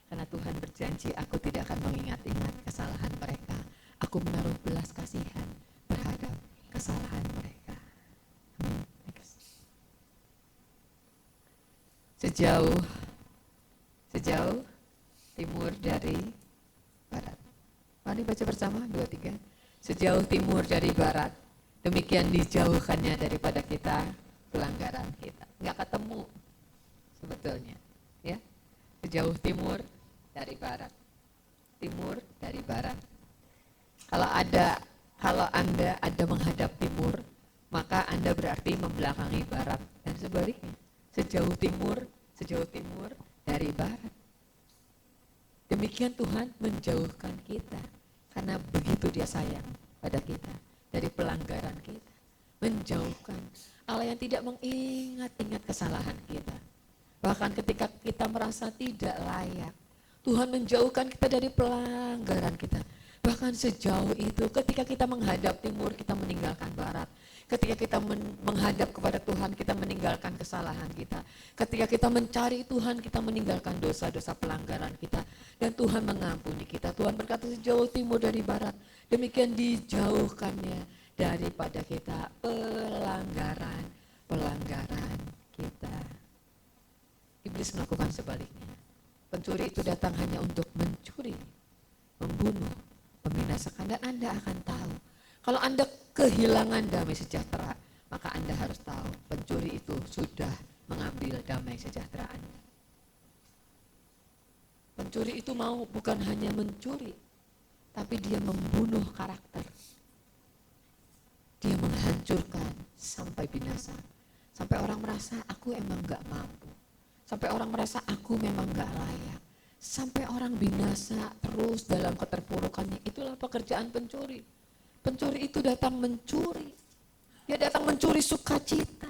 Karena Tuhan berjanji, aku tidak akan mengingat-ingat kesalahan mereka. Aku menaruh belas kasihan terhadap kesalahan mereka. Sejauh timur dari barat. Mari baca bersama, 2, 3. Sejauh timur dari barat, demikian dijauhkannya daripada kita pelanggaran kita. Nggak ketemu sebetulnya, ya. Sejauh timur dari barat. Timur dari barat. Kalau Anda ada menghadap timur, maka Anda berarti membelakangi barat, dan sebaliknya. Sejauh timur dari barat. Demikian Tuhan menjauhkan kita, karena begitu Dia sayang pada kita dari pelanggaran kita. Menjauhkan. Allah yang tidak mengingat-ingat kesalahan kita. Bahkan ketika kita merasa tidak layak, Tuhan menjauhkan kita dari pelanggaran kita. Bahkan sejauh itu, ketika kita menghadap timur, kita meninggalkan barat. Ketika kita menghadap kepada Tuhan, kita meninggalkan kesalahan kita. Ketika kita mencari Tuhan, kita meninggalkan dosa-dosa pelanggaran kita. Dan Tuhan mengampuni kita. Tuhan berkata, sejauh timur dari barat, demikian dijauhkannya daripada kita pelanggaran kita. Iblis melakukan sebaliknya. Pencuri itu datang hanya untuk mencuri, membunuh, membinasakan. Dan Anda akan tahu, kalau Anda kehilangan damai sejahtera, maka Anda harus tahu pencuri itu sudah mengambil damai sejahtera Anda. Pencuri itu mau bukan hanya mencuri, tapi dia membunuh karakter. Dia menghancurkan sampai binasa. Sampai orang merasa aku emang gak mampu. Sampai orang merasa aku memang gak layak. Sampai orang binasa terus dalam keterpurukannya. Itulah pekerjaan pencuri. Pencuri itu datang mencuri. Dia datang mencuri sukacita.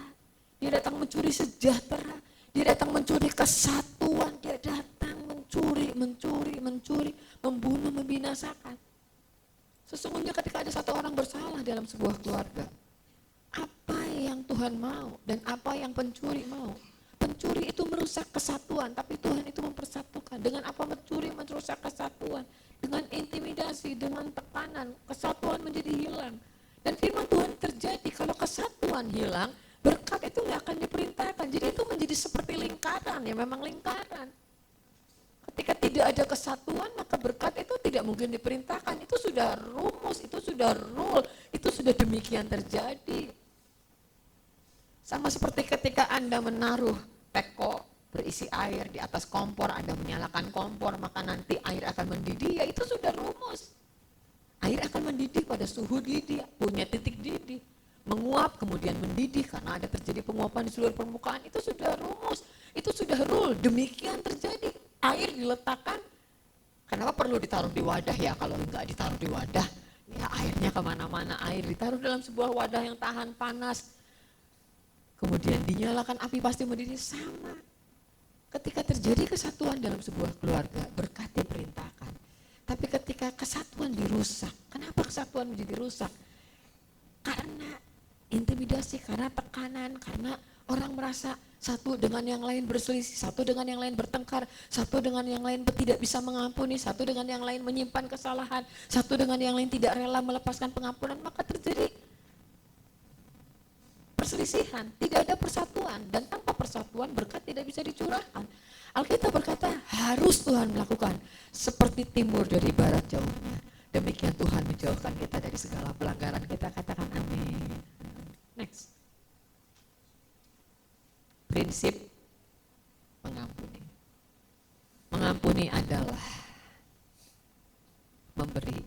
Dia datang mencuri sejahtera. Dia datang mencuri kesatuan. Dia datang mencuri, membunuh, membinasakan. Sesungguhnya ketika ada satu orang bersalah dalam sebuah keluarga, apa yang Tuhan mau dan apa yang pencuri mau? Pencuri itu merusak kesatuan, tapi Tuhan itu mempersatukan. Dengan apa mencuri merusak kesatuan? Dengan intimidasi, dengan tekanan, kesatuan menjadi hilang. Dan firman Tuhan terjadi, kalau kesatuan hilang, berkat itu nggak akan diperintahkan. Jadi itu menjadi seperti lingkaran, ya memang lingkaran. Ketika tidak ada kesatuan, maka berkat itu tidak mungkin diperintahkan. Itu sudah rumus, itu sudah rule, itu sudah demikian terjadi. Sama seperti ketika Anda menaruh teko berisi air di atas kompor, Anda menyalakan kompor, maka nanti air akan mendidih, ya itu sudah rumus. Air akan mendidih pada suhu didih, punya titik didih. Menguap kemudian mendidih karena ada terjadi penguapan di seluruh permukaan, itu sudah rumus, itu sudah rule, demikian terjadi. Air diletakkan, kenapa perlu ditaruh di wadah ya? Kalau enggak ditaruh di wadah, ya airnya kemana-mana. Air ditaruh dalam sebuah wadah yang tahan panas, kemudian dinyalakan api, pasti mendidih. Sama ketika terjadi kesatuan dalam sebuah keluarga, berkat diperintahkan. Tapi ketika kesatuan dirusak, kenapa kesatuan menjadi rusak? Karena intimidasi, karena tekanan, karena orang merasa satu dengan yang lain berselisih, satu dengan yang lain bertengkar, satu dengan yang lain tidak bisa mengampuni, satu dengan yang lain menyimpan kesalahan, satu dengan yang lain tidak rela melepaskan pengampunan, maka terjadi perselisihan, tidak ada persatuan, dan tanpa persatuan berkat tidak bisa dicurahkan. Alkitab berkata harus Tuhan melakukan seperti timur dari barat jauhnya. Demikian Tuhan menjauhkan kita dari segala pelanggaran kita. Katakan amin. Next. prinsip mengampuni. Mengampuni adalah memberi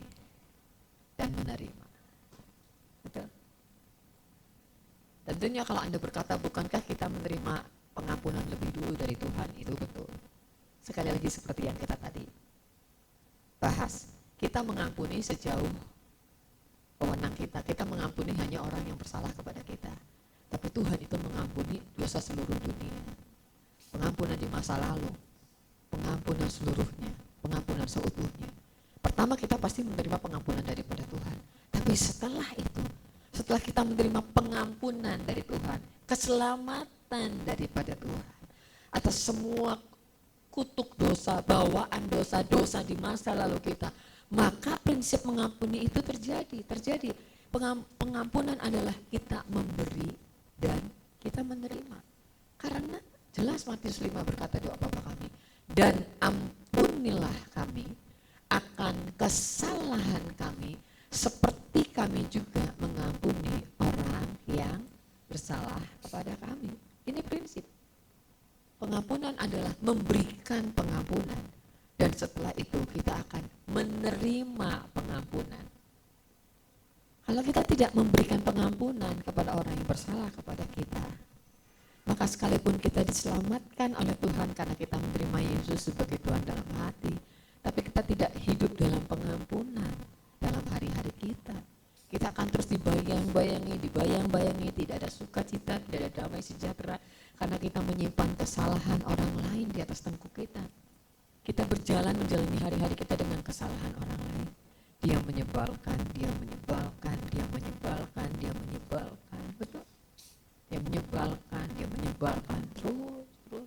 dan menerima. Betul? Tentunya kalau Anda berkata, bukankah kita menerima pengampunan lebih dulu dari Tuhan? Itu betul. Sekali lagi seperti yang kita tadi bahas, kita mengampuni sejauh wewenang kita. Kita mengampuni hanya orang yang bersalah kepada kita. Tapi Tuhan itu mengampuni dosa seluruh dunia. Pengampunan di masa lalu, pengampunan seluruhnya, pengampunan seutuhnya. Pertama kita pasti menerima pengampunan daripada Tuhan. Tapi setelah itu, setelah kita menerima pengampunan dari Tuhan, keselamatan daripada Tuhan atas semua kutuk dosa, bawaan dosa-dosa di masa lalu kita, maka prinsip mengampuni itu terjadi. Pengampunan adalah kita memberi dan kita menerima. Karena jelas Matius 5 berkata doa Bapa kami, dan ampunilah kami akan kesalahan kami seperti kami juga mengampuni orang yang bersalah kepada kami. Ini prinsip. Pengampunan adalah memberikan pengampunan. Dan setelah itu kita akan menerima pengampunan. Kalau kita tidak memberikan pengampunan kepada orang yang bersalah kepada kita, maka sekalipun kita diselamatkan oleh Tuhan karena kita menerima Yesus sebagai Tuhan dalam hati, tapi kita tidak hidup dalam pengampunan dalam hari-hari kita. Kita akan terus dibayang-bayangi, tidak ada sukacita, tidak ada damai sejahtera, karena kita menyimpan kesalahan orang lain di atas tengkuk kita. Kita menjalani hari-hari kita dengan kesalahan orang lain. Dia menyebalkan. Betul? Dia menyebalkan terus.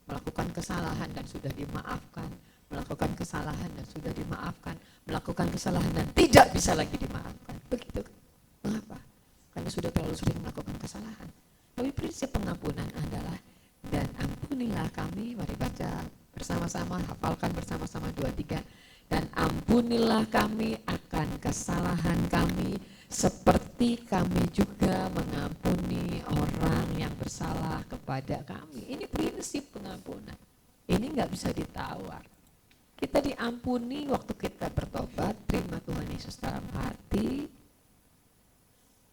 Melakukan kesalahan dan sudah dimaafkan. Melakukan kesalahan dan sudah dimaafkan. Melakukan kesalahan dan tidak bisa lagi dimaafkan. Begitu. Mengapa? Karena sudah terlalu sering melakukan kesalahan. Tapi prinsip pengampunan adalah, dan ampunilah kami, mari baca bersama-sama, hafalkan bersama-sama 2-3. Dan ampunilah kami akan kesalahan kami seperti kami juga mengampuni orang yang bersalah kepada kami. Ini prinsip pengampunan. Ini gak bisa ditawar. Kita diampuni waktu kita bertobat, terima Tuhan Yesus dalam hati.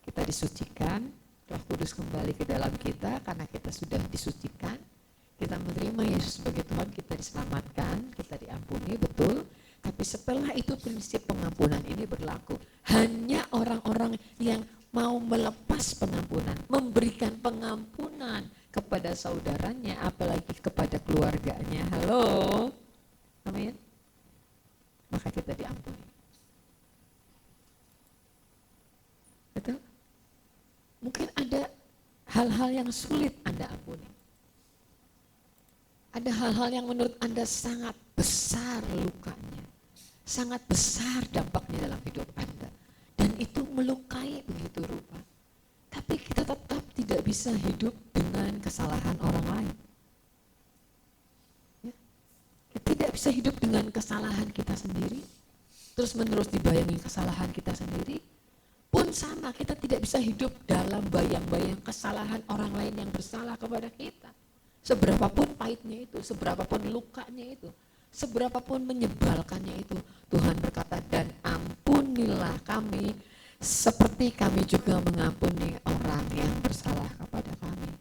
Kita disucikan, Roh Kudus kembali ke dalam kita karena kita sudah disucikan. Kita menerima Yesus sebagai Tuhan, kita diselamatkan, kita diampuni, betul. Tapi setelah itu prinsip pengampunan ini berlaku. Hanya orang-orang yang mau melepas pengampunan, memberikan pengampunan kepada saudaranya, apalagi kepada keluarganya. Halo? Amin. Maka kita diampuni. Betul? Mungkin ada hal-hal yang sulit Anda ampuni. Ada hal-hal yang menurut Anda sangat besar lukanya, sangat besar dampaknya dalam hidup Anda, dan itu melukai begitu rupa. Tapi kita tetap tidak bisa hidup dengan kesalahan orang lain. Ya? Kita tidak bisa hidup dengan kesalahan kita sendiri, terus menerus dibayangi kesalahan kita sendiri. Pun sama, kita tidak bisa hidup dalam bayang-bayang kesalahan orang lain yang bersalah kepada kita. Seberapapun pahitnya itu, seberapapun lukanya itu, seberapapun menyebalkannya itu, Tuhan berkata, dan ampunilah kami seperti kami juga mengampuni orang yang bersalah kepada kami.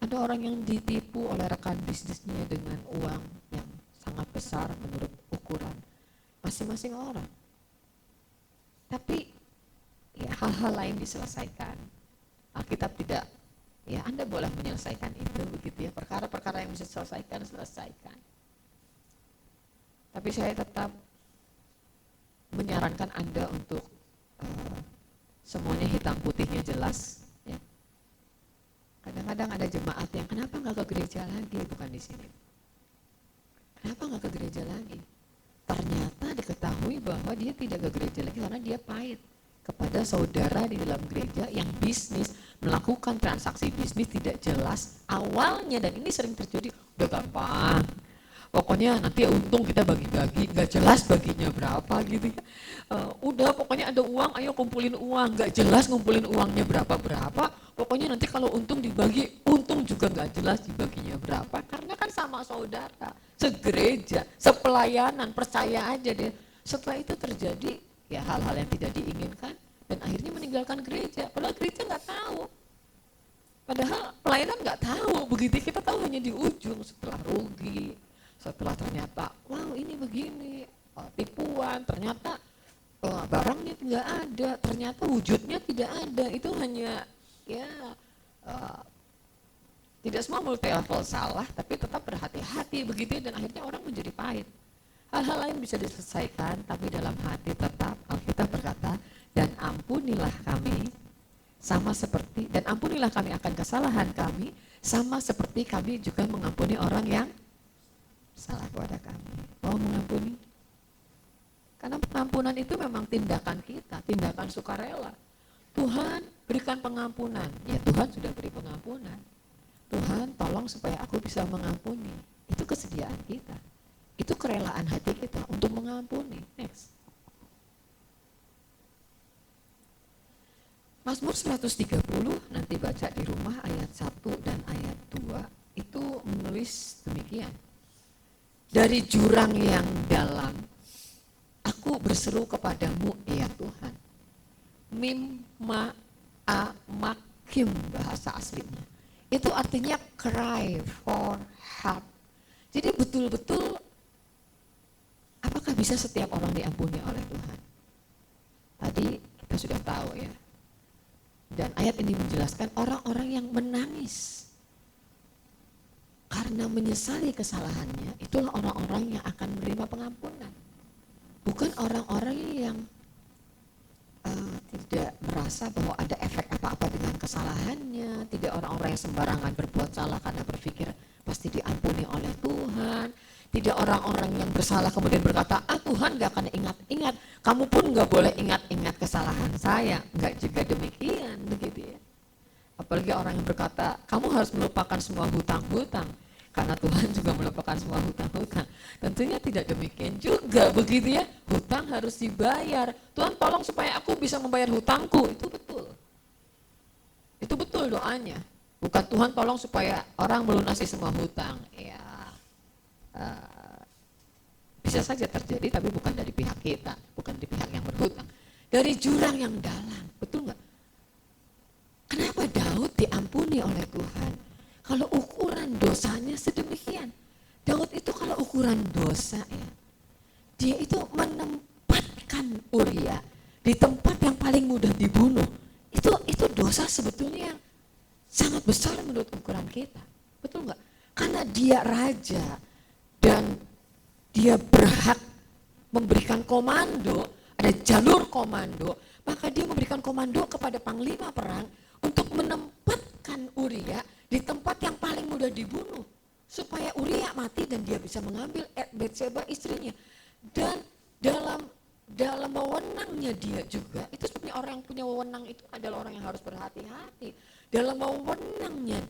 Ada orang yang ditipu oleh rekan bisnisnya dengan uang yang sangat besar menurut ukuran masing-masing orang. Tapi ya, hal-hal lain diselesaikan. Alkitab tidak, ya Anda boleh menyelesaikan itu, begitu ya. Perkara-perkara yang bisa selesaikan. Tapi saya tetap menyarankan Anda untuk semuanya hitam putihnya jelas. Ya. Kadang-kadang ada jemaat yang kenapa nggak ke gereja lagi, bukan di sini. Kenapa nggak ke gereja lagi? Ternyata diketahui bahwa dia tidak ke gereja lagi karena dia pahit kepada saudara di dalam gereja yang bisnis, melakukan transaksi bisnis tidak jelas awalnya, dan ini sering terjadi. Udah gampang, pokoknya nanti untung kita bagi-bagi, gak jelas baginya berapa gitu ya. Udah pokoknya ada uang, ayo kumpulin uang, gak jelas ngumpulin uangnya berapa-berapa, pokoknya nanti kalau untung dibagi, untung juga nggak jelas dibaginya berapa, karena kan sama saudara, segereja, sepelayanan, percaya aja deh. Setelah itu terjadi ya hal-hal yang tidak diinginkan dan akhirnya meninggalkan gereja, padahal gereja nggak tahu. Padahal pelayanan nggak tahu, begitu kita tahu hanya di ujung setelah rugi, setelah ternyata wow ini begini, tipuan, ternyata barangnya nggak ada, ternyata wujudnya tidak ada. Itu hanya ya tidak semua multi level salah, tapi tetap berhati-hati begitu dan akhirnya orang menjadi pahit. Hal-hal lain bisa diselesaikan, tapi dalam hati tetap Alkitab berkata, dan ampunilah kami sama seperti, dan ampunilah kami akan kesalahan kami sama seperti kami juga mengampuni orang yang salah kepada kami. Mau mengampuni? Karena pengampunan itu memang tindakan kita, tindakan sukarela. Tuhan berikan pengampunan, ya Tuhan sudah beri pengampunan. Tuhan tolong supaya aku bisa mengampuni. Itu kesediaan kita, itu kerelaan hati kita untuk mengampuni. Next. Mazmur 130 nanti baca di rumah ayat 1 dan ayat 2 itu menulis demikian. Dari jurang yang dalam aku berseru kepadamu ya Tuhan. Mim ma a makim bahasa aslinya. Itu artinya cry for help. Jadi betul-betul apakah bisa setiap orang diampuni oleh Tuhan? Tadi kita sudah tahu ya. Dan ayat ini menjelaskan orang-orang yang menangis karena menyesali kesalahannya, itulah orang-orang yang akan menerima pengampunan. Bukan orang-orang yang tidak merasa bahwa ada efek apa-apa dengan kesalahannya, tidak orang-orang yang sembarangan berbuat salah karena berpikir pasti diampuni oleh Tuhan, tidak orang-orang yang bersalah kemudian berkata, Tuhan gak akan ingat-ingat, kamu pun gak boleh ingat-ingat kesalahan saya. Enggak juga demikian, begitu ya. Apalagi orang yang berkata, kamu harus melupakan semua hutang-hutang, karena Tuhan juga melupakan semua hutang-hutang. Tentunya tidak demikian juga, begitu ya. Hutang harus dibayar. Tuhan tolong supaya aku bisa membayar hutangku, itu betul. Itu betul doanya. Bukan Tuhan tolong supaya orang melunasi semua hutang. Ya, bisa saja terjadi, tapi bukan dari pihak kita, bukan dari pihak yang berhutang. Dari jurang yang dalam, betul nggak? Kenapa Daud diampuni oleh Tuhan? Kalau ukuran dosanya sedemikian, Daud itu kalau ukuran dosa ya, dia itu menempatkan Uria di tempat yang paling mudah dibunuh. Itu dosa sebetulnya yang sangat besar menurut ukuran kita, betul nggak? Karena dia raja dan dia berhak memberikan komando, ada jalur komando, maka dia memberikan komando kepada panglima perang untuk menempatkan Uria di tempat yang paling mudah dibunuh, supaya Uria mati dan dia bisa mengambil Batseba istrinya. Dan dalam wewenangnya dia juga, itu sebenarnya orang yang punya wewenang itu adalah orang yang harus berhati-hati. Dalam wewenangnya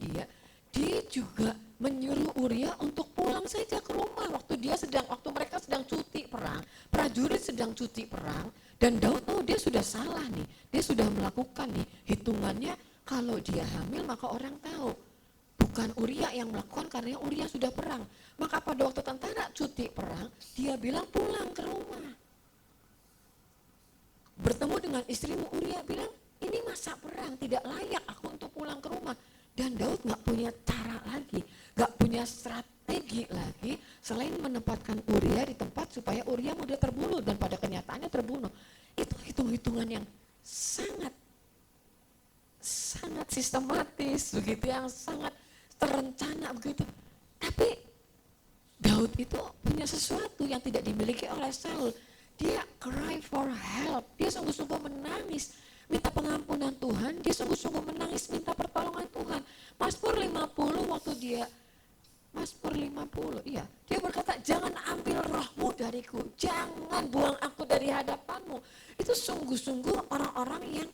dia juga menyuruh Uria untuk pulang saja ke rumah waktu mereka sedang cuti perang, prajurit sedang cuti perang, dan Daud tahu dia sudah salah nih, dia sudah melakukan nih hitungannya kalau dia hamil maka orang tahu bukan Uria yang melakukan karena Uria sudah perang. Maka pada waktu tentara cuti perang dia bilang pulang ke rumah. Bertemu dengan istrimu, Uria bilang ini masa perang, tidak layak aku untuk pulang ke rumah. Dan Daud gak punya cara lagi, gak punya strategi lagi selain menempatkan Uria di tempat supaya Uria mudah terbunuh, dan pada kenyataannya terbunuh. Itu hitung-hitungan yang sangat sistematis begitu, yang sangat terencana begitu. Tapi Daud itu punya sesuatu yang tidak dimiliki oleh Saul. Dia cry for help, dia sungguh-sungguh menangis minta pengampunan Tuhan, dia sungguh-sungguh menangis minta pertolongan Tuhan. Mazmur 50 waktu dia dia berkata, jangan ambil rohmu dariku, jangan buang aku dari hadapanmu. Itu sungguh-sungguh orang-orang yang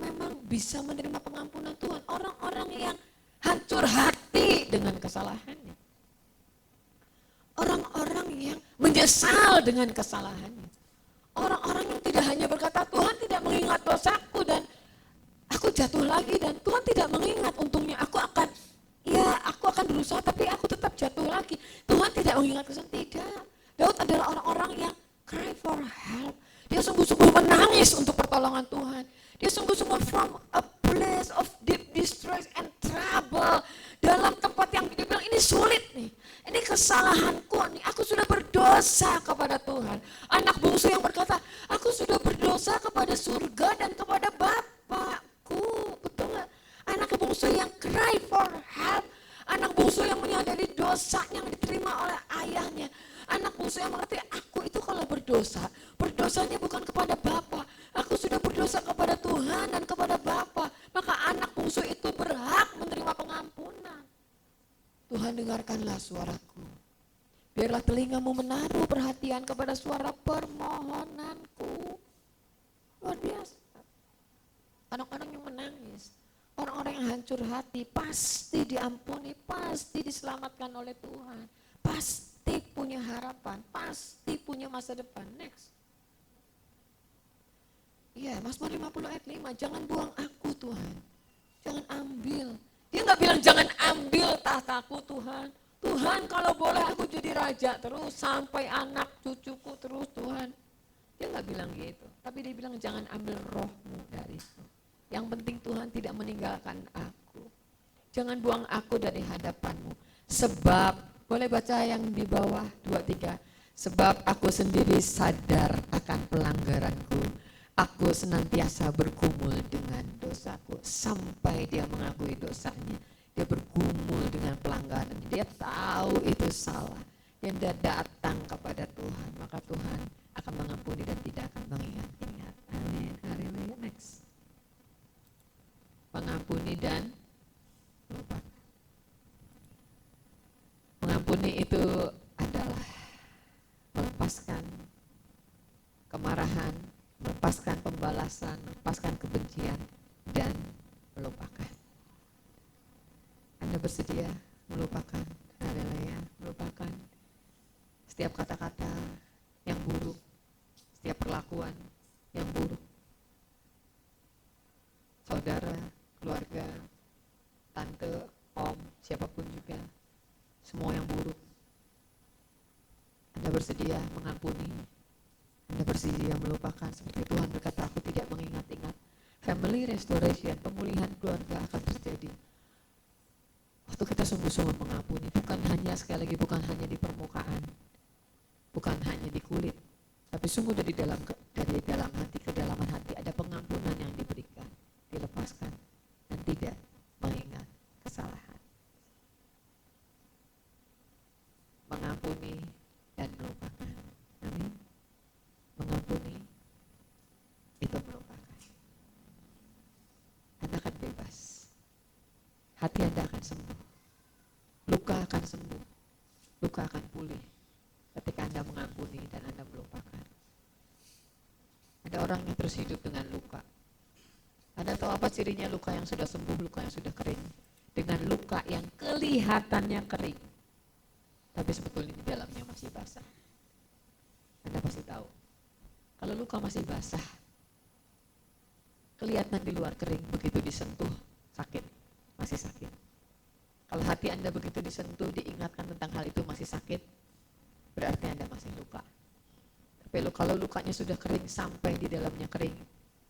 memang bisa menerima pengampunan Tuhan, orang-orang yang hancur hati dengan kesalahannya, orang-orang yang menyesal dengan kesalahannya, orang-orang yang tidak hanya berkata Tuhan tidak mengingat dosaku dan aku jatuh lagi dan Tuhan tidak mengingat, untungnya aku akan aku akan berusaha tapi aku tetap jatuh lagi. Tuhan tidak mengingatkan, tidak. Daud adalah orang-orang yang cry for help. Dia sungguh-sungguh menangis untuk pertolongan Tuhan. Dia sungguh-sungguh from a place of deep distress and trouble. Dalam tempat yang dia bilang ini sulit nih. Ini kesalahanku nih. Aku sudah berdosa kepada Tuhan. Anak bungsu yang berkata, aku sudah berdosa kepada surga dan kepada Bapakku. Betul gak? Anak bungsu yang cry for help. Anak bungsu yang menyadari dosa yang diterima oleh ayahnya. Anak bungsu yang mengerti, aku itu kalau berdosa, berdosanya bukan kepada Bapa. Aku sudah berdosa kepada Tuhan dan kepada Bapa. Maka anak bungsu itu berhak menerima pengampunan. Tuhan, dengarkanlah suaraku. Biarlah telingamu menaruh perhatian kepada suara permohonanku. Luar biasa. Orang-orang yang menangis, orang-orang yang hancur hati, pasti diampuni, pasti diselamatkan oleh Tuhan. Pasti punya harapan, pasti punya masa depan. Next. Iya, Mazmur 50 ayat 5, jangan buang aku Tuhan. Jangan ambil. Dia gak bilang jangan ambil tahtaku Tuhan. Tuhan kalau boleh aku jadi raja terus sampai anak cucuku terus Tuhan. Dia gak bilang gitu. Tapi dia bilang jangan ambil rohmu dariku. Yang penting Tuhan tidak meninggalkan aku. Jangan buang aku dari hadapanmu. Sebab, boleh baca yang di bawah 23. Sebab aku sendiri sadar akan pelanggaranku. Aku senantiasa bergumul dengan dosaku. Sampai dia mengakui dosanya. Dia bergumul dengan pelanggaran. Dia tahu itu salah. Dan dia datang kepada Tuhan. Maka Tuhan akan mengampuni dan tidak akan mengingat-ingat. Amin. Haleluya. Next. Mengampuni dan lupa. Mengampuni itu adalah melepaskan kemarahan, melepaskan pembalasan, melepaskan kebencian, dan melupakan. Anda bersedia melupakan? Haleluya, melupakan setiap kata-kata yang buruk, setiap perlakuan yang buruk. Saudara, keluarga, tante, om, siapapun juga, semua yang buruk. Anda bersedia mengampuni, Anda bersedia melupakan. Seperti Tuhan berkata, aku tidak mengingat-ingat. Family restoration, pemulihan keluarga akan terjadi waktu kita sungguh-sungguh mengampuni. Bukan hanya, sekali lagi, bukan hanya di permukaan, bukan hanya di kulit, tapi sungguh dari dalam hati, kedalaman hati ada pengampunan yang diberikan, dilepaskan, dan tidak mengingat kesalahan. Mengampuni dan melupakan. Amin. Mengampuni itu melupakan. Anda akan bebas. Hati Anda akan sembuh. Luka akan sembuh. Luka akan pulih ketika Anda mengampuni dan Anda melupakan. Ada orang yang terus hidup dengan luka. Anda tahu apa cirinya luka yang sudah sembuh, luka yang sudah kering? Dengan luka yang kelihatannya kering, tapi sebetulnya di dalamnya masih basah. Anda pasti tahu. Kalau luka masih basah, kelihatan di luar kering, begitu disentuh sakit, masih sakit. Kalau hati Anda begitu disentuh, diingatkan tentang hal itu masih sakit, berarti Anda masih luka. Tapi kalau lukanya sudah kering, sampai di dalamnya kering,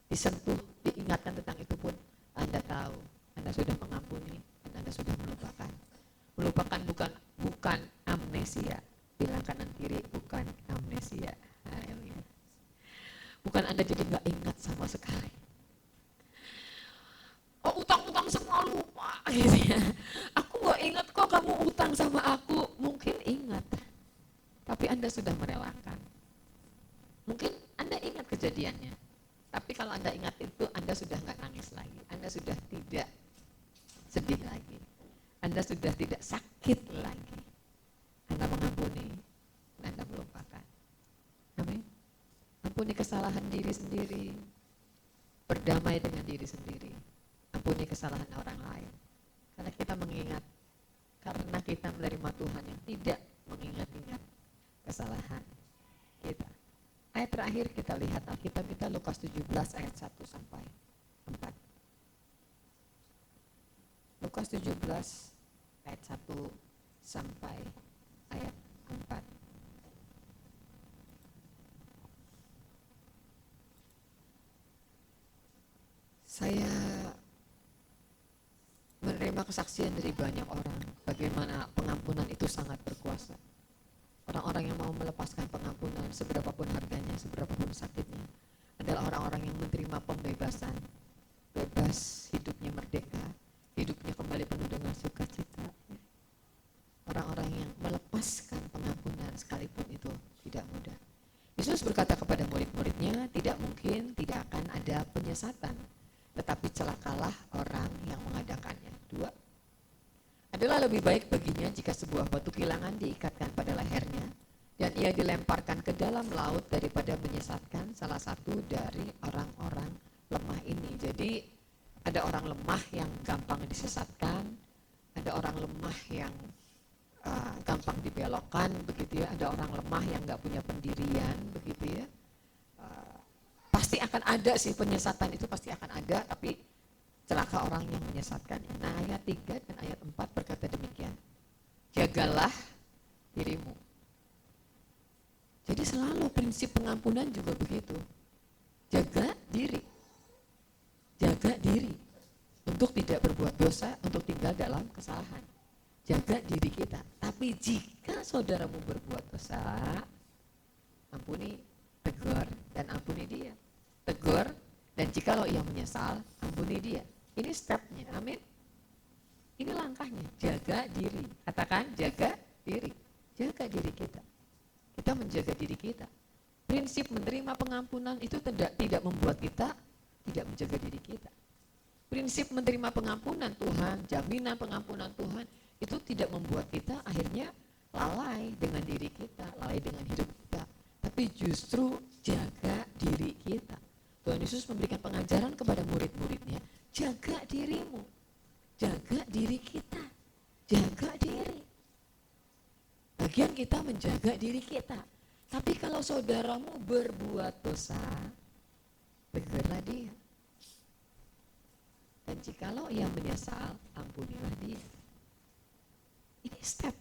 disentuh, diingatkan tentang itu pun, Anda tahu, Anda sudah mengampuni, dan Anda sudah melupakan. Melupakan bukan amnesia. Bilang kanan kiri, bukan amnesia. Bukan Anda jadi gak ingat sama sekali. Oh, utang-utang semua lupa gitu ya. Aku gak ingat kok kamu utang sama aku. Mungkin ingat, tapi Anda sudah merelakan. Mungkin Anda ingat kejadiannya, tapi kalau Anda ingat itu, Anda sudah gak nangis lagi. Anda sudah tidak sedih lagi. Anda sudah tidak sakit lagi. Anda mengampuni, Anda melupakan. Amin. Ampuni kesalahan diri sendiri. Berdamai dengan diri sendiri. Ampuni kesalahan orang lain. Karena kita mengingat, karena kita menerima Tuhan yang tidak mengingat-ingat kesalahan kita. Ayat terakhir kita lihat Alkitab kita, Lukas 17 ayat 1 sampai 4. Lukas 17 ayat 1 sampai ayat 4. Saya menerima kesaksian dari banyak orang bagaimana pengampunan itu sangat berkuasa. Orang-orang yang mau melepaskan pengampunan seberapapun harganya, seberapapun sakitnya adalah orang-orang yang menerima pembebasan, bebas, hidupnya merdeka, hidupnya kembali penuh dengan sukacita. Orang-orang yang melepaskan pengampunan sekalipun itu tidak mudah. Yesus berkata kepada murid-muridnya, tidak mungkin tidak akan ada penyesatan, tetapi celakalah orang yang mengadakannya. 2. Adalah lebih baik baginya jika sebuah batu kilangan diikatkan pada lehernya dan ia dilemparkan ke dalam laut daripada menyesatkan salah satu dari orang-orang lemah ini. Jadi ada orang lemah yang gampang disesatkan, ada orang lemah yang gampang dibelokkan, begitu ya. Ada orang lemah yang nggak punya pendirian, begitu ya. Pasti akan ada sih penyesatan itu pasti akan ada, tapi celaka orang yang menyesatkan. Nah, ayat 3 dan ayat 4 berkata demikian. Jagalah dirimu. Jadi selalu prinsip pengampunan juga begitu. Jaga diri. Jaga diri untuk tidak berbuat dosa, untuk tinggal dalam kesalahan. Jaga diri kita. Tapi jika saudaramu berbuat dosa, ampuni, tegur, dan ampuni dia. Tegur, dan jikalau ia menyesal, ampuni dia. Ini stepnya, amin. Ini langkahnya, jaga diri. Katakan, jaga diri. Jaga diri kita. Kita menjaga diri kita. Prinsip menerima pengampunan itu tidak membuat kita tidak menjaga diri kita. Prinsip menerima pengampunan Tuhan, jaminan pengampunan Tuhan, itu tidak membuat kita akhirnya lalai dengan diri kita, lalai dengan hidup kita. Tapi justru jaga diri kita. Tuhan Yesus memberikan pengajaran kepada murid-muridnya, jaga dirimu, jaga diri kita, jaga diri. Bagian kita menjaga diri kita. Tapi kalau saudaramu berbuat dosa, tegurlah dia. Dan jikalau ia menyesal, ampunilah dia. Ini step.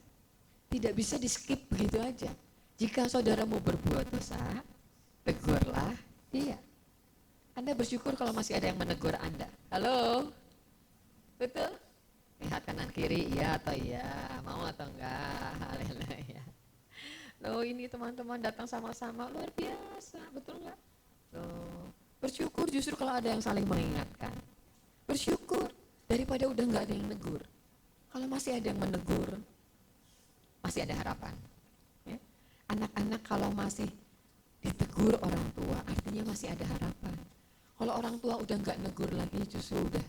Tidak bisa di skip begitu aja. Jika saudaramu berbuat dosa, tegurlah dia. Anda bersyukur kalau masih ada yang menegur Anda. Halo? Betul? Lihat kanan kiri, iya atau iya, mau atau enggak, haleluya. Loh, ini teman-teman datang sama-sama, luar biasa, betul enggak? Loh, bersyukur justru kalau ada yang saling mengingatkan. Bersyukur daripada udah enggak ada yang negur. Kalau masih ada yang menegur, masih ada harapan. Ya? Anak-anak kalau masih ditegur orang tua, artinya masih ada harapan. Kalau orang tua udah enggak negur lagi, justru udah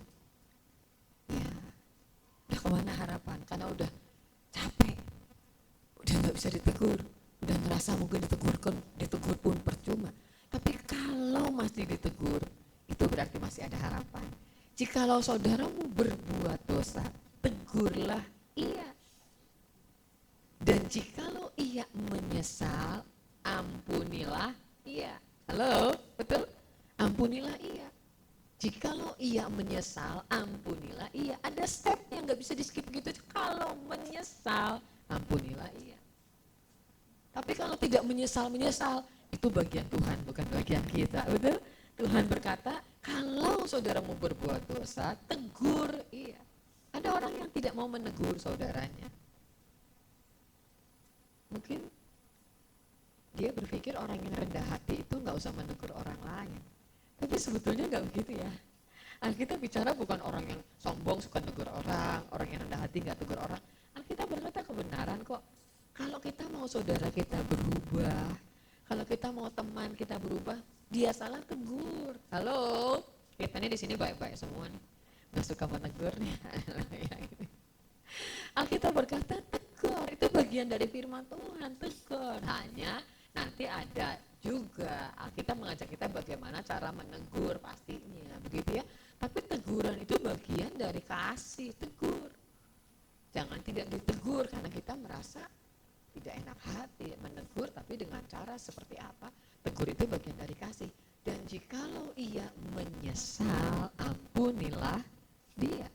kemana harapan? Karena udah capek, udah nggak bisa ditegur, udah ngerasa mungkin ditegur pun percuma. Tapi kalau masih ditegur, itu berarti masih ada harapan. Jikalau saudaramu berbuat dosa, tegurlah ia. Dan jikalau ia menyesal, ampunilah ia. Halo, betul? Ampunilah ia. Jikalau ia menyesal, ampunilah ia. Ada step yang gak bisa di skip gitu. Kalau menyesal, ampunilah ia. Tapi kalau tidak menyesal, itu bagian Tuhan, bukan bagian kita. Betul? Tuhan berkata, kalau saudaramu berbuat dosa, tegur ia. Ada orang yang tidak mau menegur saudaranya. Mungkin dia berpikir orang yang rendah hati itu gak usah menegur orang lain. Tapi sebetulnya nggak begitu ya. Alkitab bicara bukan orang yang sombong suka negur orang yang rendah hati nggak tegur orang. Alkitab berkata kebenaran kok. Kalau kita mau saudara kita berubah, kalau kita mau teman kita berubah, dia salah tegur. Halo, kita ini di sini baik-baik semua nih, nggak suka menegur nih. Alkitab berkata tegur, itu bagian dari firman Tuhan, tegur. Hanya nanti ada juga kita mengajak kita bagaimana cara menegur pastinya, begitu ya. Tapi teguran itu bagian dari kasih, tegur. Jangan tidak ditegur karena kita merasa tidak enak hati menegur, tapi dengan cara seperti apa? Tegur itu bagian dari kasih. Dan jikalau ia menyesal, ampunilah dia.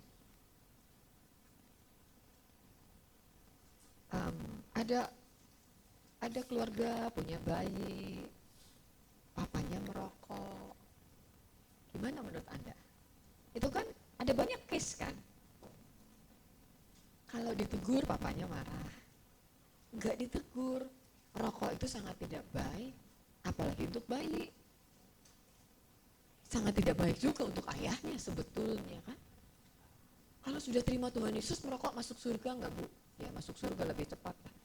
ada keluarga punya bayi, papanya merokok. Gimana menurut Anda? Itu kan ada banyak case kan? Kalau ditegur papanya marah, nggak ditegur, rokok itu sangat tidak baik, apalagi untuk bayi. Sangat tidak baik juga untuk ayahnya sebetulnya kan. Kalau sudah terima Tuhan Yesus, merokok masuk surga nggak Bu? Ya masuk surga lebih cepat lah.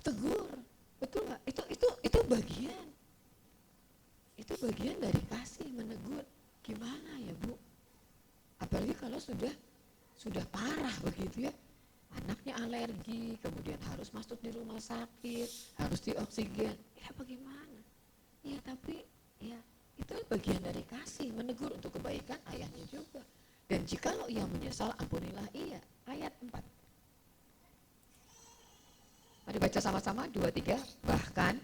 Tegur, betul nggak? Itu bagian. Itu bagian dari kasih, menegur. Gimana ya Bu? Apalagi kalau sudah parah begitu ya. Anaknya alergi, kemudian harus masuk di rumah sakit, harus dioksigen. Ya bagaimana? Ya tapi ya itu bagian dari kasih, menegur untuk kebaikan ayahnya juga. Dan jikalau ia menyesal, ampunilah ia. Ayat 4. Mari baca sama-sama 2-3. Bahkan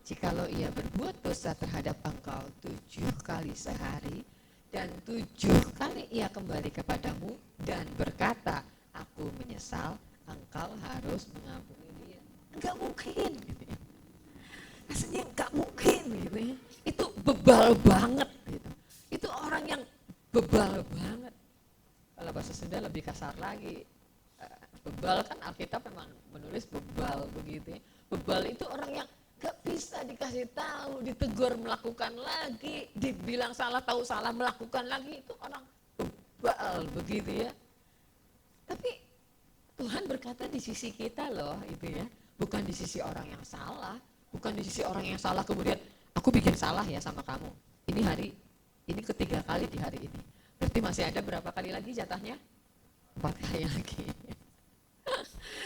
jikalau ia berbuat dosa terhadap engkau 7 kali sehari, dan 7 kali ia kembali kepadamu dan berkata, aku menyesal, engkau harus mengampuni dia. Enggak mungkin gitu ya. Rasanya enggak mungkin gitu ya. Itu bebal banget gitu. Itu orang yang bebal banget. Kalau bahasa Sunda lebih kasar lagi. Bebal kan Alkitab memang menulis bebal begitu ya. Bebal itu orang yang gak bisa dikasih tahu, ditegur melakukan lagi, dibilang salah tahu salah melakukan lagi, itu orang bebal begitu ya. Tapi Tuhan berkata di sisi kita loh itu ya, bukan di sisi orang yang salah, bukan di sisi orang yang salah kemudian aku bikin salah ya sama kamu. Ini ketiga kali di hari ini. Berarti masih ada berapa kali lagi jatahnya? 4 kali lagi.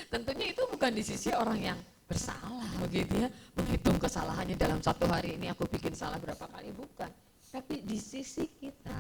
Tentunya itu bukan di sisi orang yang bersalah begitu ya, menghitung kesalahannya dalam satu hari ini aku bikin salah berapa kali, bukan. Tapi di sisi kita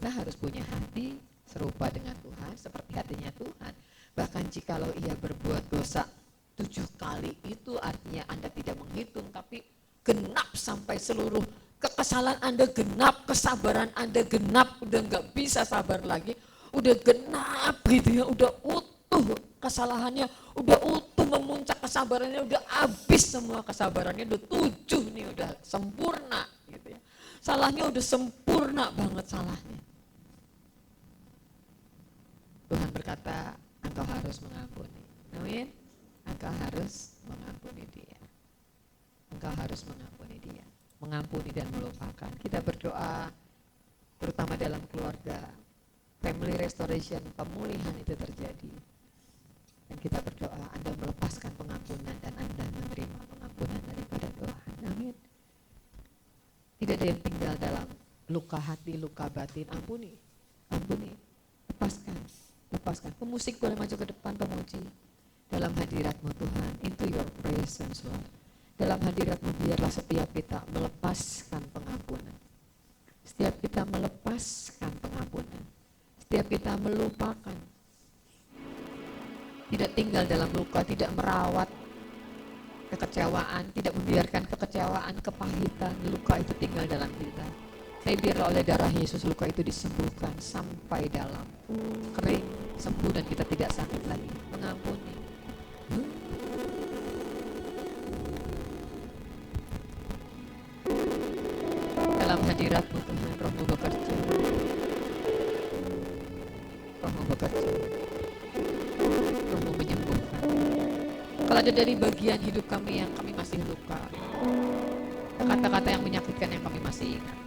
harus punya hati serupa dengan Tuhan, seperti hatinya Tuhan. Bahkan jikalau ia berbuat dosa 7 kali, itu artinya Anda tidak menghitung, tapi genap sampai seluruh kekesalan Anda genap, kesabaran Anda genap, udah gak bisa sabar lagi, udah genap gitu ya, udah utuh kesalahannya, udah utuh memuncak kesabarannya, udah habis semua kesabarannya, udah 7 nih, udah sempurna gitu ya. Salahnya udah sempurna banget salahnya. Tuhan berkata, engkau harus mengampuni. Amin. Engkau harus mengampuni dia. Engkau harus mengampuni dia. Mengampuni dan melupakan. Kita berdoa terutama dalam keluarga, family restoration, pemulihan itu terjadi. Dan kita berdoa Anda melepaskan pengampunan dan Anda menerima pengampunan daripada Tuhan. Amin. Tidak ada yang tinggal dalam luka hati, luka batin. Ampuni. Lepaskan. Pemusik boleh maju ke depan, pemuji. Dalam hadirat-Mu Tuhan, into your presence Lord. Dalam hadirat-Mu biarlah setiap kita melepaskan pengampunan. Setiap kita melepaskan pengampunan. Setiap kita melupakan. Tidak tinggal dalam luka, tidak merawat kekecewaan, tidak membiarkan kekecewaan, kepahitan, luka itu tinggal dalam kita. Tapi biarlah oleh darah Yesus luka itu disembuhkan sampai dalam, kering, sembuh dan kita tidak sakit lagi. Mengampuni. Dalam hadirat-Mu Tuhan, Roh-Mu bekerja. Roh-Mu bekerja. Roh-Mu menyembuhkan. Kalau ada dari bagian hidup kami yang kami masih luka, kata-kata yang menyakitkan yang kami masih ingat,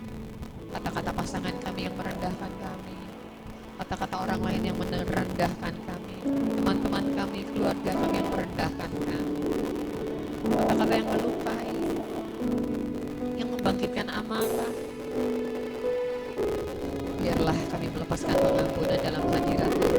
kata-kata pasangan kami yang merendahkan kami, kata-kata orang lain yang merendahkan kami, teman-teman kami, keluarga kami yang merendahkan kami, kata-kata yang melukai, yang membangkitkan amarah, biarlah kami melepaskan pengampunan dalam hadirat-Mu.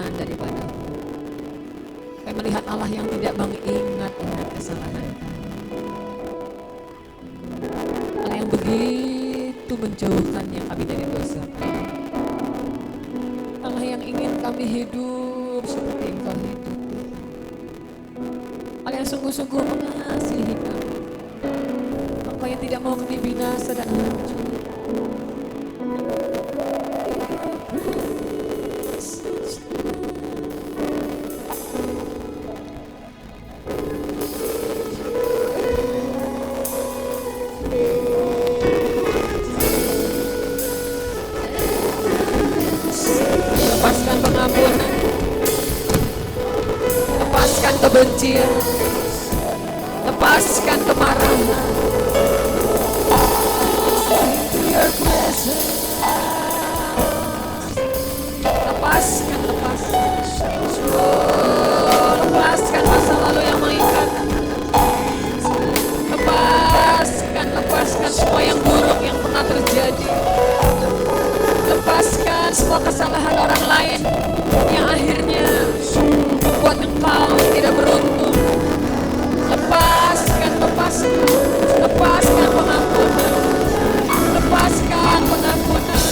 pengampunan daripada kami melihat Allah yang tidak mengingat-ingat kesalahan kami. Allah yang begitu menjauhkannya kami dari dosa kami. Allah yang ingin kami hidup seperti Engkau hidup. Allah yang sungguh-sungguh mengasihi kami. Engkau yang tidak mau kami binasa dan hancur. Lepaskan pengampunan, lepaskan kebencian, lepaskan kemarahan. Lepaskan, lepaskan masa lalu yang mengikat. Lepaskan semua yang buruk yang pernah terjadi. Lepaskan semua kesalahan orang lain yang akhirnya membuat engkau tidak beruntung. Lepaskan pengampunan. Lepaskan pengampunan.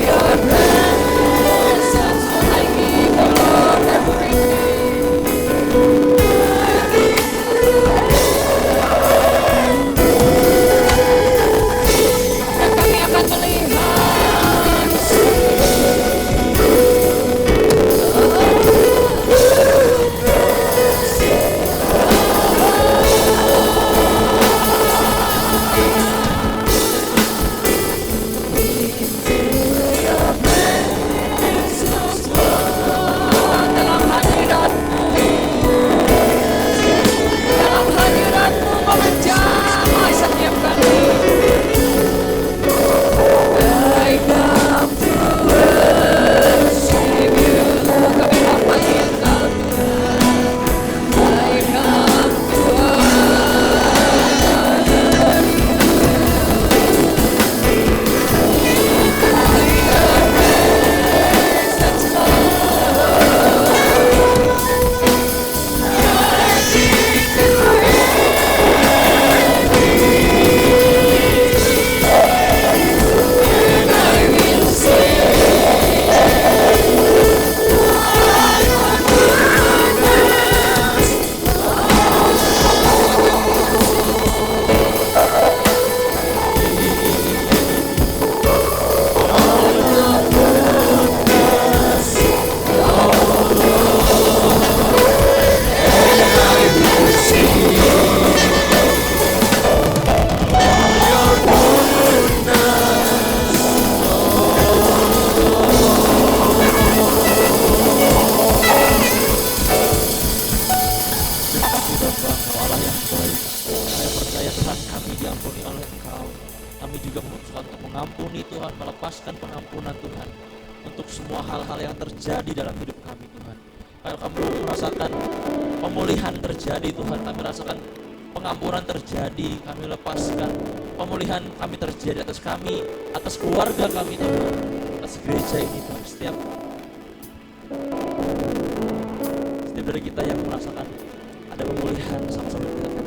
Your presence, I give you Lord everything. Dan kami akan melihat dalam hadirat-Mu kau menjamah setiap kali. I come to worship you. Kami hormati Engkau Tuhan. I come to Kami juga memutuskan untuk mengampuni Tuhan, melepaskan pengampunan Tuhan untuk semua hal-hal yang terjadi dalam hidup kami Tuhan. Kalau kami merasakan pemulihan terjadi Tuhan, kami rasakan pengampunan terjadi, kami lepaskan pemulihan kami terjadi atas kami, atas keluarga kami Tuhan, atas gereja ini Tuhan. Setiap dari kita yang merasakan ada pemulihan sama-sama kita